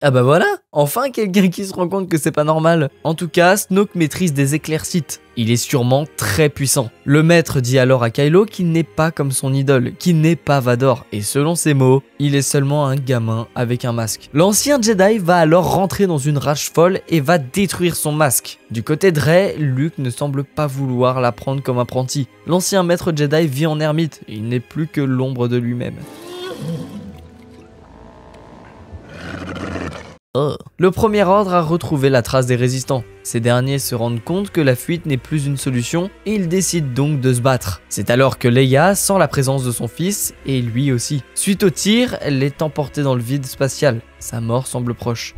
Ah bah voilà, enfin quelqu'un qui se rend compte que c'est pas normal. En tout cas, Snoke maîtrise des éclairs Sith. Il est sûrement très puissant. Le maître dit alors à Kylo qu'il n'est pas comme son idole, qu'il n'est pas Vador. Et selon ses mots, il est seulement un gamin avec un masque. L'ancien Jedi va alors rentrer dans une rage folle et va détruire son masque. Du côté de Rey, Luke ne semble pas vouloir la prendre comme apprenti. L'ancien maître Jedi vit en ermite, et il n'est plus que l'ombre de lui-même. Oh. Le Premier Ordre a retrouvé la trace des résistants. Ces derniers se rendent compte que la fuite n'est plus une solution et ils décident donc de se battre. C'est alors que Leia sent la présence de son fils et lui aussi. Suite au tir, elle est emportée dans le vide spatial. Sa mort semble proche.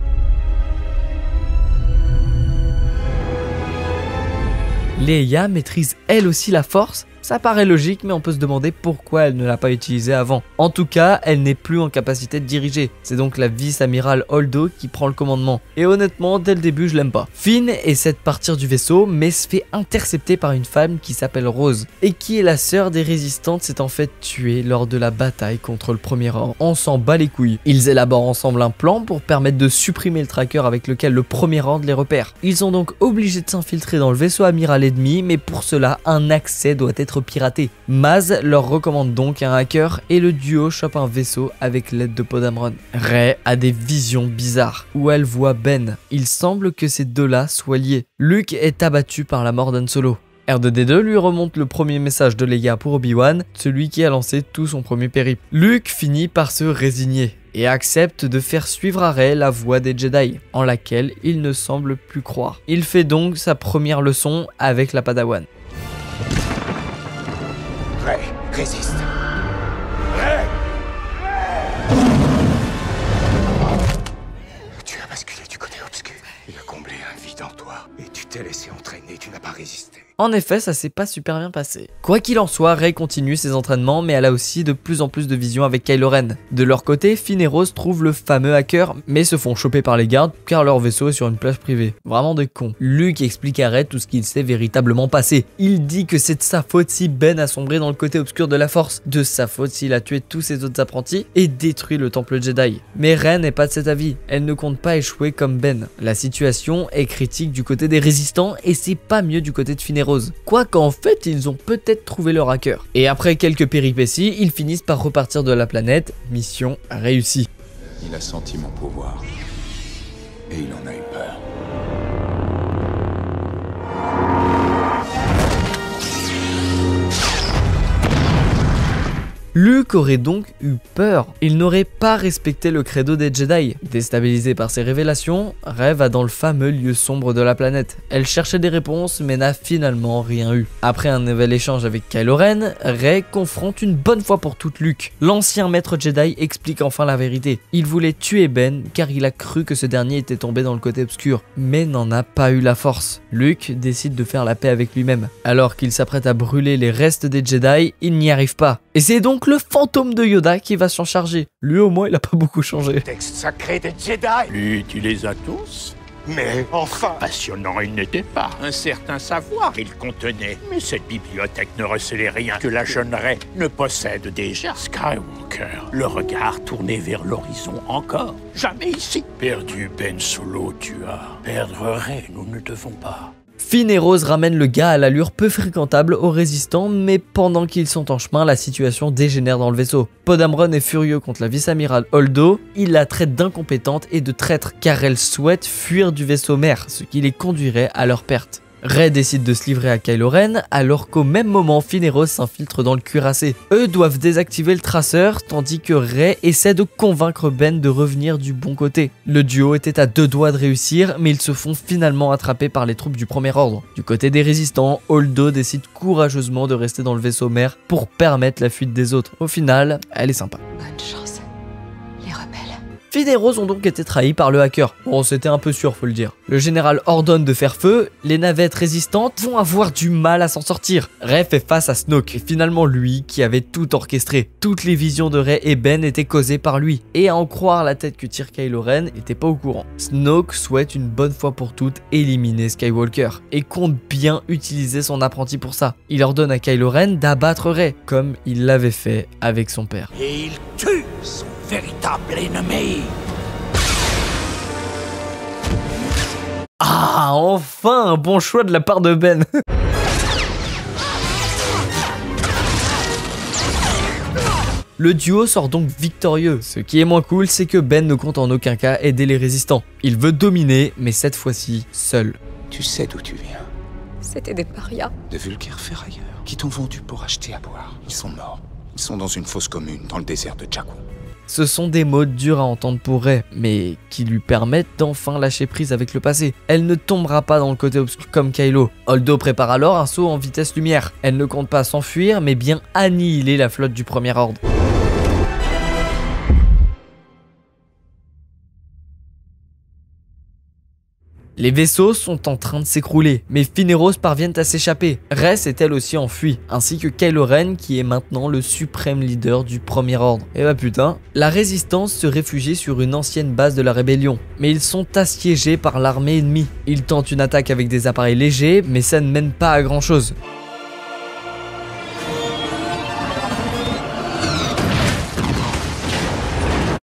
Leia maîtrise elle aussi la force. Ça paraît logique, mais on peut se demander pourquoi elle ne l'a pas utilisé avant. En tout cas, elle n'est plus en capacité de diriger. C'est donc la vice-amiral Holdo qui prend le commandement. Et honnêtement, dès le début, je l'aime pas. Finn essaie de partir du vaisseau, mais se fait intercepter par une femme qui s'appelle Rose, et qui est la sœur des résistantes, s'est en fait tuée lors de la bataille contre le Premier Ordre. On s'en bat les couilles. Ils élaborent ensemble un plan pour permettre de supprimer le tracker avec lequel le Premier Ordre les repère. Ils sont donc obligés de s'infiltrer dans le vaisseau amiral ennemi, mais pour cela, un accès doit être piraté. Maz leur recommande donc un hacker et le duo chope un vaisseau avec l'aide de Poe Dameron. Rey a des visions bizarres où elle voit Ben. Il semble que ces deux-là soient liés. Luke est abattu par la mort d'Han Solo. R2D2 lui remonte le premier message de Leia pour Obi-Wan, celui qui a lancé tout son premier périple. Luke finit par se résigner et accepte de faire suivre à Rey la voie des Jedi, en laquelle il ne semble plus croire. Il fait donc sa première leçon avec la Padawan. Rey, résiste. Rey! Tu as basculé du côté obscur. Il a comblé un vide en toi. Et tu t'es laissé entraîner, tu n'as pas résisté. En effet, ça s'est pas super bien passé. Quoi qu'il en soit, Rey continue ses entraînements, mais elle a aussi de plus en plus de visions avec Kylo Ren. De leur côté, Finn et Rose trouvent le fameux hacker, mais se font choper par les gardes car leur vaisseau est sur une plage privée. Vraiment des cons. Luke explique à Rey tout ce qu'il s'est véritablement passé. Il dit que c'est de sa faute si Ben a sombré dans le côté obscur de la Force, de sa faute s'il a tué tous ses autres apprentis et détruit le temple Jedi. Mais Rey n'est pas de cet avis, elle ne compte pas échouer comme Ben. La situation est critique du côté des résistants et c'est pas mieux du côté de Finn et Rose. Quoiqu'en fait, ils ont peut-être trouvé leur hacker. Et après quelques péripéties, ils finissent par repartir de la planète, mission réussie. Il a senti mon pouvoir et il en a eu peur. Luke aurait donc eu peur. Il n'aurait pas respecté le credo des Jedi. Déstabilisé par ces révélations, Rey va dans le fameux lieu sombre de la planète. Elle cherchait des réponses mais n'a finalement rien eu. Après un nouvel échange avec Kylo Ren, Rey confronte une bonne fois pour toutes Luke. L'ancien maître Jedi explique enfin la vérité. Il voulait tuer Ben car il a cru que ce dernier était tombé dans le côté obscur, mais n'en a pas eu la force. Luke décide de faire la paix avec lui-même. Alors qu'il s'apprête à brûler les restes des Jedi, il n'y arrive pas. Et c'est donc le fantôme de Yoda qui va s'en charger. Lui au moins il a pas beaucoup changé. Texte sacré des Jedi. Lui, tu les as tous? Mais enfin, Passionnant il n'était pas. Un certain savoir il contenait. Mais cette bibliothèque ne recelait rien que la jeune Rey ne possède déjà. Skywalker, le regard tourné vers l'horizon encore. Jamais ici. Perdu Ben Solo, tu as. Perdre Rey, nous ne devons pas. Finn et Rose ramènent le gars à l'allure peu fréquentable aux résistants, mais pendant qu'ils sont en chemin, la situation dégénère dans le vaisseau. Poe Dameron est furieux contre la vice-amirale Holdo, il la traite d'incompétente et de traître car elle souhaite fuir du vaisseau mère, ce qui les conduirait à leur perte. Rey décide de se livrer à Kylo Ren, alors qu'au même moment, Finn et Rose s'infiltrent dans le cuirassé. Eux doivent désactiver le traceur, tandis que Rey essaie de convaincre Ben de revenir du bon côté. Le duo était à deux doigts de réussir, mais ils se font finalement attraper par les troupes du Premier Ordre. Du côté des résistants, Holdo décide courageusement de rester dans le vaisseau mère pour permettre la fuite des autres. Au final, elle est sympa. Bonne chance, les rebelles. Finn et Rose ont donc été trahis par le hacker. Bon, c'était un peu sûr, faut le dire. Le général ordonne de faire feu, les navettes résistantes vont avoir du mal à s'en sortir. Rey fait face à Snoke, et finalement lui qui avait tout orchestré. Toutes les visions de Rey et Ben étaient causées par lui. Et à en croire la tête que tire Kylo Ren, était pas au courant. Snoke souhaite une bonne fois pour toutes éliminer Skywalker, et compte bien utiliser son apprenti pour ça. Il ordonne à Kylo Ren d'abattre Rey, comme il l'avait fait avec son père. et il tue son véritable ennemi. Ah, enfin un bon choix de la part de Ben. Le duo sort donc victorieux. Ce qui est moins cool, c'est que Ben ne compte en aucun cas aider les résistants. Il veut dominer, mais cette fois-ci, seul. Tu sais d'où tu viens. C'était des parias. De vulgaires ferrailleurs qui t'ont vendu pour acheter à boire. Ils sont morts. Ils sont dans une fosse commune dans le désert de Jakku. Ce sont des mots durs à entendre pour Rey, mais qui lui permettent d'enfin lâcher prise avec le passé. Elle ne tombera pas dans le côté obscur comme Kylo. Holdo prépare alors un saut en vitesse lumière. Elle ne compte pas s'enfuir, mais bien annihiler la flotte du Premier Ordre. Les vaisseaux sont en train de s'écrouler, mais Finn et Rose parviennent à s'échapper. Rey s'est elle aussi enfuie, ainsi que Kylo Ren qui est maintenant le suprême leader du Premier Ordre. Et bah putain, la résistance se réfugie sur une ancienne base de la rébellion, mais ils sont assiégés par l'armée ennemie. Ils tentent une attaque avec des appareils légers, mais ça ne mène pas à grand chose.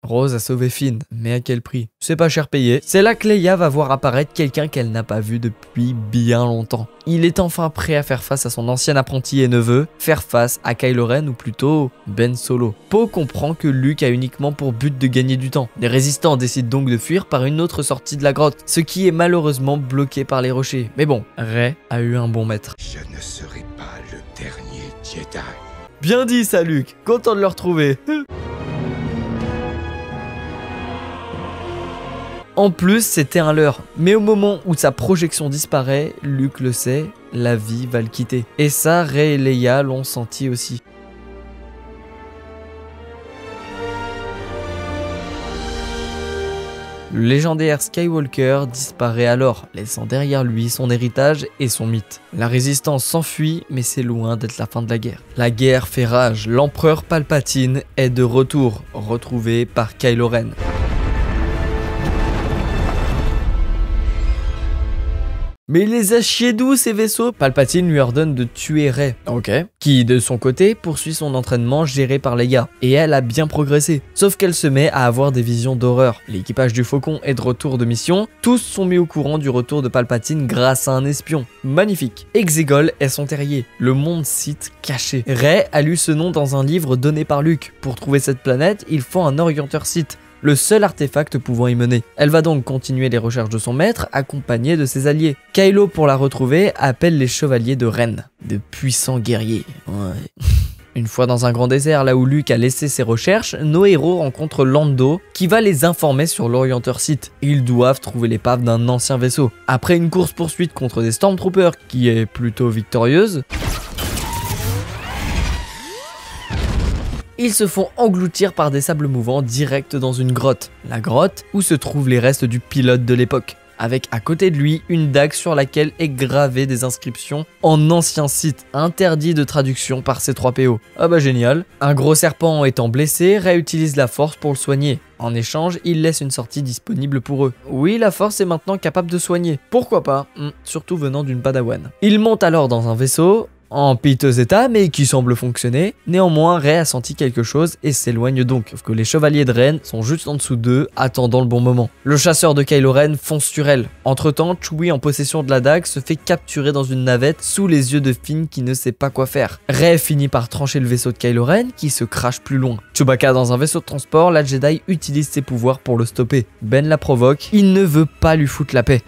Rose a sauvé Finn, mais à quel prix? C'est pas cher payé. C'est là que Leia va voir apparaître quelqu'un qu'elle n'a pas vu depuis bien longtemps. Il est enfin prêt à faire face à son ancien apprenti et neveu, faire face à Kylo Ren ou plutôt Ben Solo. Poe comprend que Luke a uniquement pour but de gagner du temps. Les résistants décident donc de fuir par une autre sortie de la grotte, ce qui est malheureusement bloqué par les rochers. Mais bon, Rey a eu un bon maître. Je ne serai pas le dernier Jedi. Bien dit ça Luke, content de le retrouver. En plus, c'était un leurre. Mais au moment où sa projection disparaît, Luke le sait, la vie va le quitter. Et ça, Rey et Leia l'ont senti aussi. Le légendaire Skywalker disparaît alors, laissant derrière lui son héritage et son mythe. La résistance s'enfuit, mais c'est loin d'être la fin de la guerre. La guerre fait rage, l'empereur Palpatine est de retour, retrouvé par Kylo Ren. Mais il les a chiés d'où ces vaisseaux? Palpatine lui ordonne de tuer Rey, qui de son côté poursuit son entraînement géré par Leia, et elle a bien progressé, sauf qu'elle se met à avoir des visions d'horreur. L'équipage du Faucon est de retour de mission, tous sont mis au courant du retour de Palpatine grâce à un espion. Magnifique. Exegol est son terrier, le monde Sith caché. Rey a lu ce nom dans un livre donné par Luke. Pour trouver cette planète, il faut un orienteur Sith, le seul artefact pouvant y mener. Elle va donc continuer les recherches de son maître, accompagnée de ses alliés. Kylo, pour la retrouver, appelle les chevaliers de Ren, de puissants guerriers. Ouais. Une fois dans un grand désert, là où Luke a laissé ses recherches, nos héros rencontrent Lando, qui va les informer sur l'orienteur Sith. Ils doivent trouver l'épave d'un ancien vaisseau. Après une course-poursuite contre des Stormtroopers, qui est plutôt victorieuse, ils se font engloutir par des sables mouvants direct dans une grotte. La grotte où se trouvent les restes du pilote de l'époque, avec à côté de lui une dague sur laquelle est gravée des inscriptions en ancien Sith, interdit de traduction par C3PO. Ah bah génial. Un gros serpent étant blessé, réutilise la force pour le soigner. En échange, il laisse une sortie disponible pour eux. Oui, la force est maintenant capable de soigner. Pourquoi pas, surtout venant d'une padawan. Il monte alors dans un vaisseau, en piteux état, mais qui semble fonctionner. Néanmoins, Rey a senti quelque chose et s'éloigne donc, sauf que les chevaliers de Ren sont juste en dessous d'eux, attendant le bon moment. Le chasseur de Kylo Ren fonce sur elle. Entre temps, Chewie, en possession de la dague, se fait capturer dans une navette sous les yeux de Finn qui ne sait pas quoi faire. Rey finit par trancher le vaisseau de Kylo Ren qui se crache plus loin. Chewbacca dans un vaisseau de transport, la Jedi utilise ses pouvoirs pour le stopper. Ben la provoque, il ne veut pas lui foutre la paix.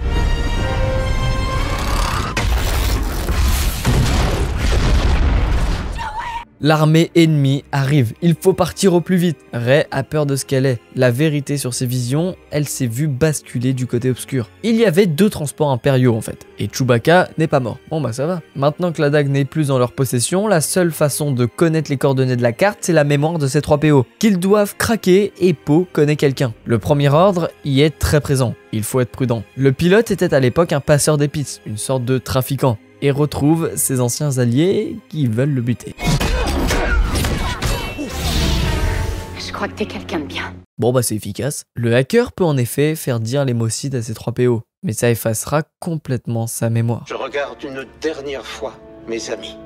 L'armée ennemie arrive, il faut partir au plus vite. Rey a peur de ce qu'elle est. La vérité sur ses visions, elle s'est vue basculer du côté obscur. Il y avait 2 transports impériaux en fait, et Chewbacca n'est pas mort. Bon bah ça va. Maintenant que la dague n'est plus dans leur possession, la seule façon de connaître les coordonnées de la carte, c'est la mémoire de C3PO, qu'ils doivent craquer, et Poe connaît quelqu'un. Le premier ordre y est très présent, il faut être prudent. Le pilote était à l'époque un passeur d'épices, une sorte de trafiquant, et retrouve ses anciens alliés qui veulent le buter. Je crois que t'es quelqu'un de bien. Bon bah c'est efficace. Le hacker peut en effet faire dire les mots Sith à C3PO, mais ça effacera complètement sa mémoire. Je regarde une dernière fois, mes amis.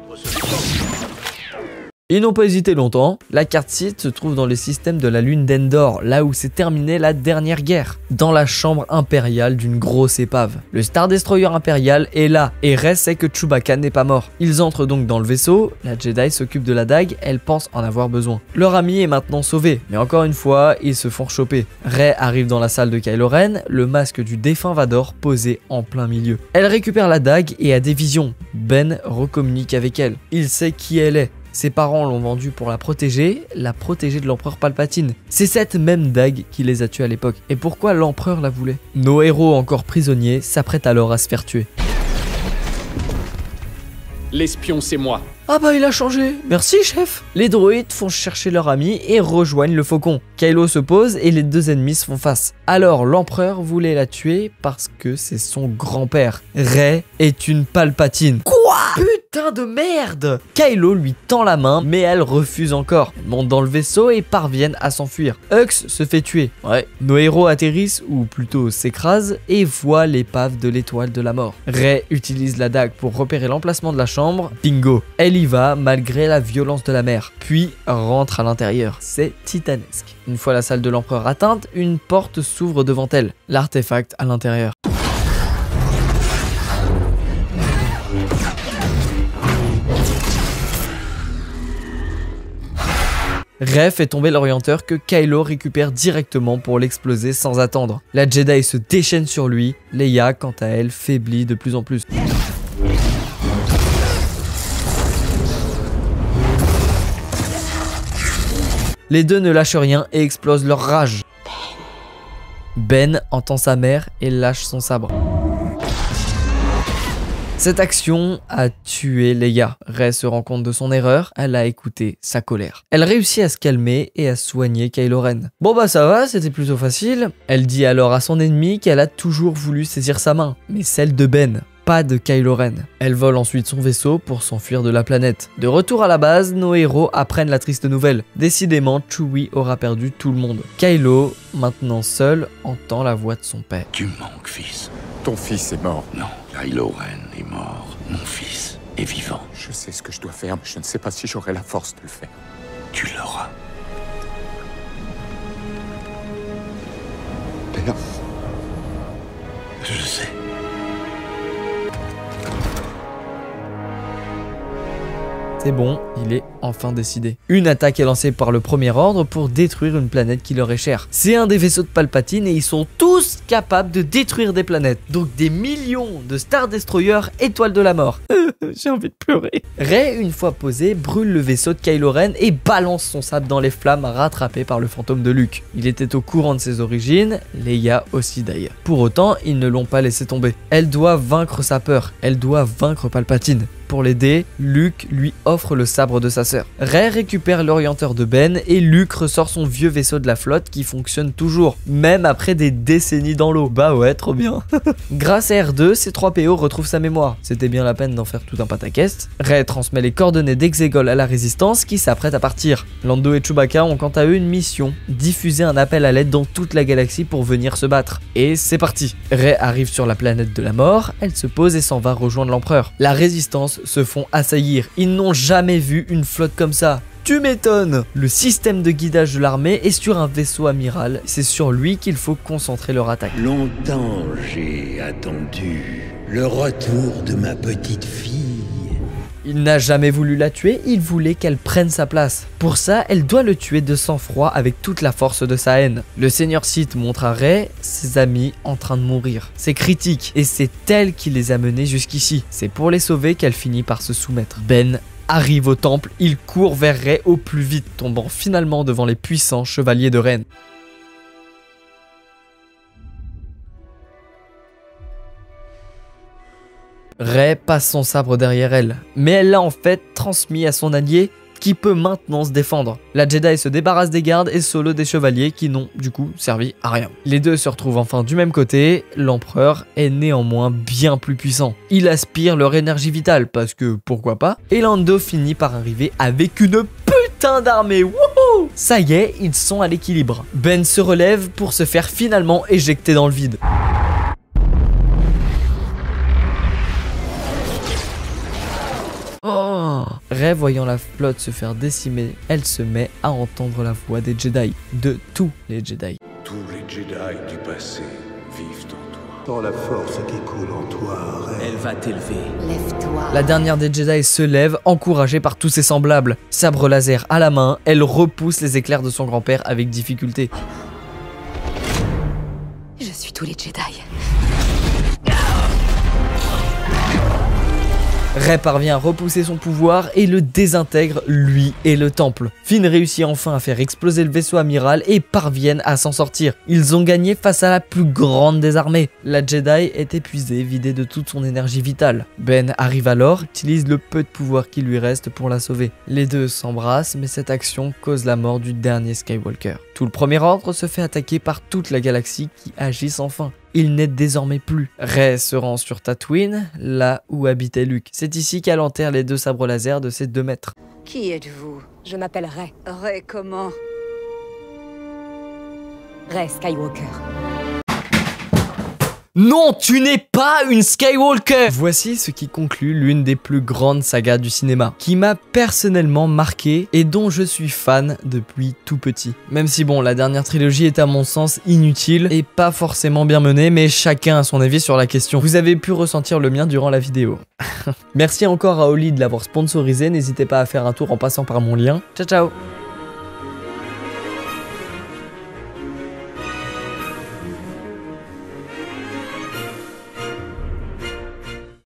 Ils n'ont pas hésité longtemps, la carte Sith se trouve dans le système de la lune d'Endor, là où s'est terminée la dernière guerre, dans la chambre impériale d'une grosse épave. Le Star Destroyer impérial est là, et Rey sait que Chewbacca n'est pas mort. Ils entrent donc dans le vaisseau, la Jedi s'occupe de la dague, elle pense en avoir besoin. Leur ami est maintenant sauvé, mais encore une fois, ils se font choper. Rey arrive dans la salle de Kylo Ren, le masque du défunt Vador posé en plein milieu. Elle récupère la dague et a des visions. Ben recommunique avec elle. Il sait qui elle est. Ses parents l'ont vendue pour la protéger de l'empereur Palpatine. C'est cette même dague qui les a tués à l'époque. Et pourquoi l'empereur la voulait? Nos héros encore prisonniers s'apprêtent alors à se faire tuer. L'espion, c'est moi. Ah bah il a changé, merci chef. Les droïdes font chercher leur ami et rejoignent le Faucon. Kylo se pose et les 2 ennemis se font face. Alors l'empereur voulait la tuer parce que c'est son grand-père. Rey est une Palpatine. Quoi? Putain de merde! Kylo lui tend la main mais elle refuse encore. Elle monte dans le vaisseau et parviennent à s'enfuir. Hux se fait tuer. Ouais. Nos héros atterrissent, ou plutôt s'écrasent, et voient l'épave de l'étoile de la mort. Rey utilise la dague pour repérer l'emplacement de la chambre. Bingo! Elle y va malgré la violence de la mer, puis rentre à l'intérieur. C'est titanesque. Une fois la salle de l'empereur atteinte, une porte s'ouvre devant elle. L'artefact à l'intérieur. Rey fait tomber l'orienteur que Kylo récupère directement pour l'exploser sans attendre. La Jedi se déchaîne sur lui, Leia quant à elle faiblit de plus en plus. Les deux ne lâchent rien et explosent leur rage. Ben entend sa mère et lâche son sabre. Cette action a tué Leia. Rey se rend compte de son erreur, elle a écouté sa colère. Elle réussit à se calmer et à soigner Kylo Ren. Bon bah ça va, c'était plutôt facile. Elle dit alors à son ennemi qu'elle a toujours voulu saisir sa main, mais celle de Ben. Pas de Kylo Ren. Elle vole ensuite son vaisseau pour s'enfuir de la planète. De retour à la base, nos héros apprennent la triste nouvelle. Décidément, Chewie aura perdu tout le monde. Kylo, maintenant seul, entend la voix de son père. Tu manques, fils. Ton fils est mort. Non, Kylo Ren est mort. Mon fils est vivant. Je sais ce que je dois faire, mais je ne sais pas si j'aurai la force de le faire. Tu l'auras. Père. Je sais. C'est bon, il est enfin décidé. Une attaque est lancée par le Premier Ordre pour détruire une planète qui leur est chère. C'est un des vaisseaux de Palpatine et ils sont tous capables de détruire des planètes. Donc des millions de Star Destroyer étoiles de la mort. J'ai envie de pleurer. Rey, une fois posé, brûle le vaisseau de Kylo Ren et balance son sabre dans les flammes rattrapé par le fantôme de Luke. Il était au courant de ses origines, Leia aussi d'ailleurs. Pour autant, ils ne l'ont pas laissé tomber. Elle doit vaincre sa peur, elle doit vaincre Palpatine. Pour l'aider, Luke lui offre le sabre de sa sœur. Rey récupère l'orienteur de Ben et Luke ressort son vieux vaisseau de la flotte qui fonctionne toujours, même après des décennies dans l'eau. Bah ouais, trop bien. Grâce à R2, C3PO retrouve sa mémoire. C'était bien la peine d'en faire tout un pataquès. Rey transmet les coordonnées d'Exegol à la Résistance qui s'apprête à partir. Lando et Chewbacca ont quant à eux une mission, diffuser un appel à l'aide dans toute la galaxie pour venir se battre. Et c'est parti. Rey arrive sur la planète de la mort, elle se pose et s'en va rejoindre l'Empereur. La Résistance se font assaillir. Ils n'ont jamais vu une flotte comme ça. Tu m'étonnes. Le système de guidage de l'armée est sur un vaisseau amiral. C'est sur lui qu'il faut concentrer leur attaque. Longtemps j'ai attendu le retour de ma petite fille. Il n'a jamais voulu la tuer, il voulait qu'elle prenne sa place. Pour ça, elle doit le tuer de sang-froid avec toute la force de sa haine. Le Seigneur Sith montre à Rey ses amis en train de mourir. C'est critique et c'est elle qui les a menés jusqu'ici. C'est pour les sauver qu'elle finit par se soumettre. Ben arrive au temple, il court vers Rey au plus vite, tombant finalement devant les puissants chevaliers de Ren. Rey passe son sabre derrière elle, mais elle l'a en fait transmis à son allié qui peut maintenant se défendre. La Jedi se débarrasse des gardes et Solo des chevaliers qui n'ont du coup servi à rien. Les deux se retrouvent enfin du même côté, l'empereur est néanmoins bien plus puissant. Il aspire leur énergie vitale parce que pourquoi pas, et Lando finit par arriver avec une putain d'armée. Wouhou! Ça y est, ils sont à l'équilibre. Ben se relève pour se faire finalement éjecter dans le vide. Oh! Rey, voyant la flotte se faire décimer, elle se met à entendre la voix des Jedi, de tous les Jedi. Tous les Jedi du passé vivent en toi. Dans la force qui coule en toi, Rey. Elle va t'élever. Lève-toi. La dernière des Jedi se lève, encouragée par tous ses semblables. Sabre laser à la main, elle repousse les éclairs de son grand-père avec difficulté. Je suis tous les Jedi. Rey parvient à repousser son pouvoir et le désintègre, lui et le temple. Finn réussit enfin à faire exploser le vaisseau amiral et parviennent à s'en sortir. Ils ont gagné face à la plus grande des armées. La Jedi est épuisée, vidée de toute son énergie vitale. Ben arrive alors, utilise le peu de pouvoir qui lui reste pour la sauver. Les deux s'embrassent, mais cette action cause la mort du dernier Skywalker. Tout le Premier Ordre se fait attaquer par toute la galaxie qui agit sans fin. Il n'est désormais plus. Rey se rend sur Tatooine, là où habitait Luke. C'est ici qu'elle enterre les deux sabres laser de ses 2 mètres. Qui êtes-vous? Je m'appelle Rey. Rey comment? Rey Skywalker. Non, tu n'es pas une Skywalker! Voici ce qui conclut l'une des plus grandes sagas du cinéma, qui m'a personnellement marqué et dont je suis fan depuis tout petit. Même si bon, la dernière trilogie est à mon sens inutile et pas forcément bien menée, mais chacun a son avis sur la question. Vous avez pu ressentir le mien durant la vidéo. Merci encore à Oli de l'avoir sponsorisé, n'hésitez pas à faire un tour en passant par mon lien. Ciao ciao!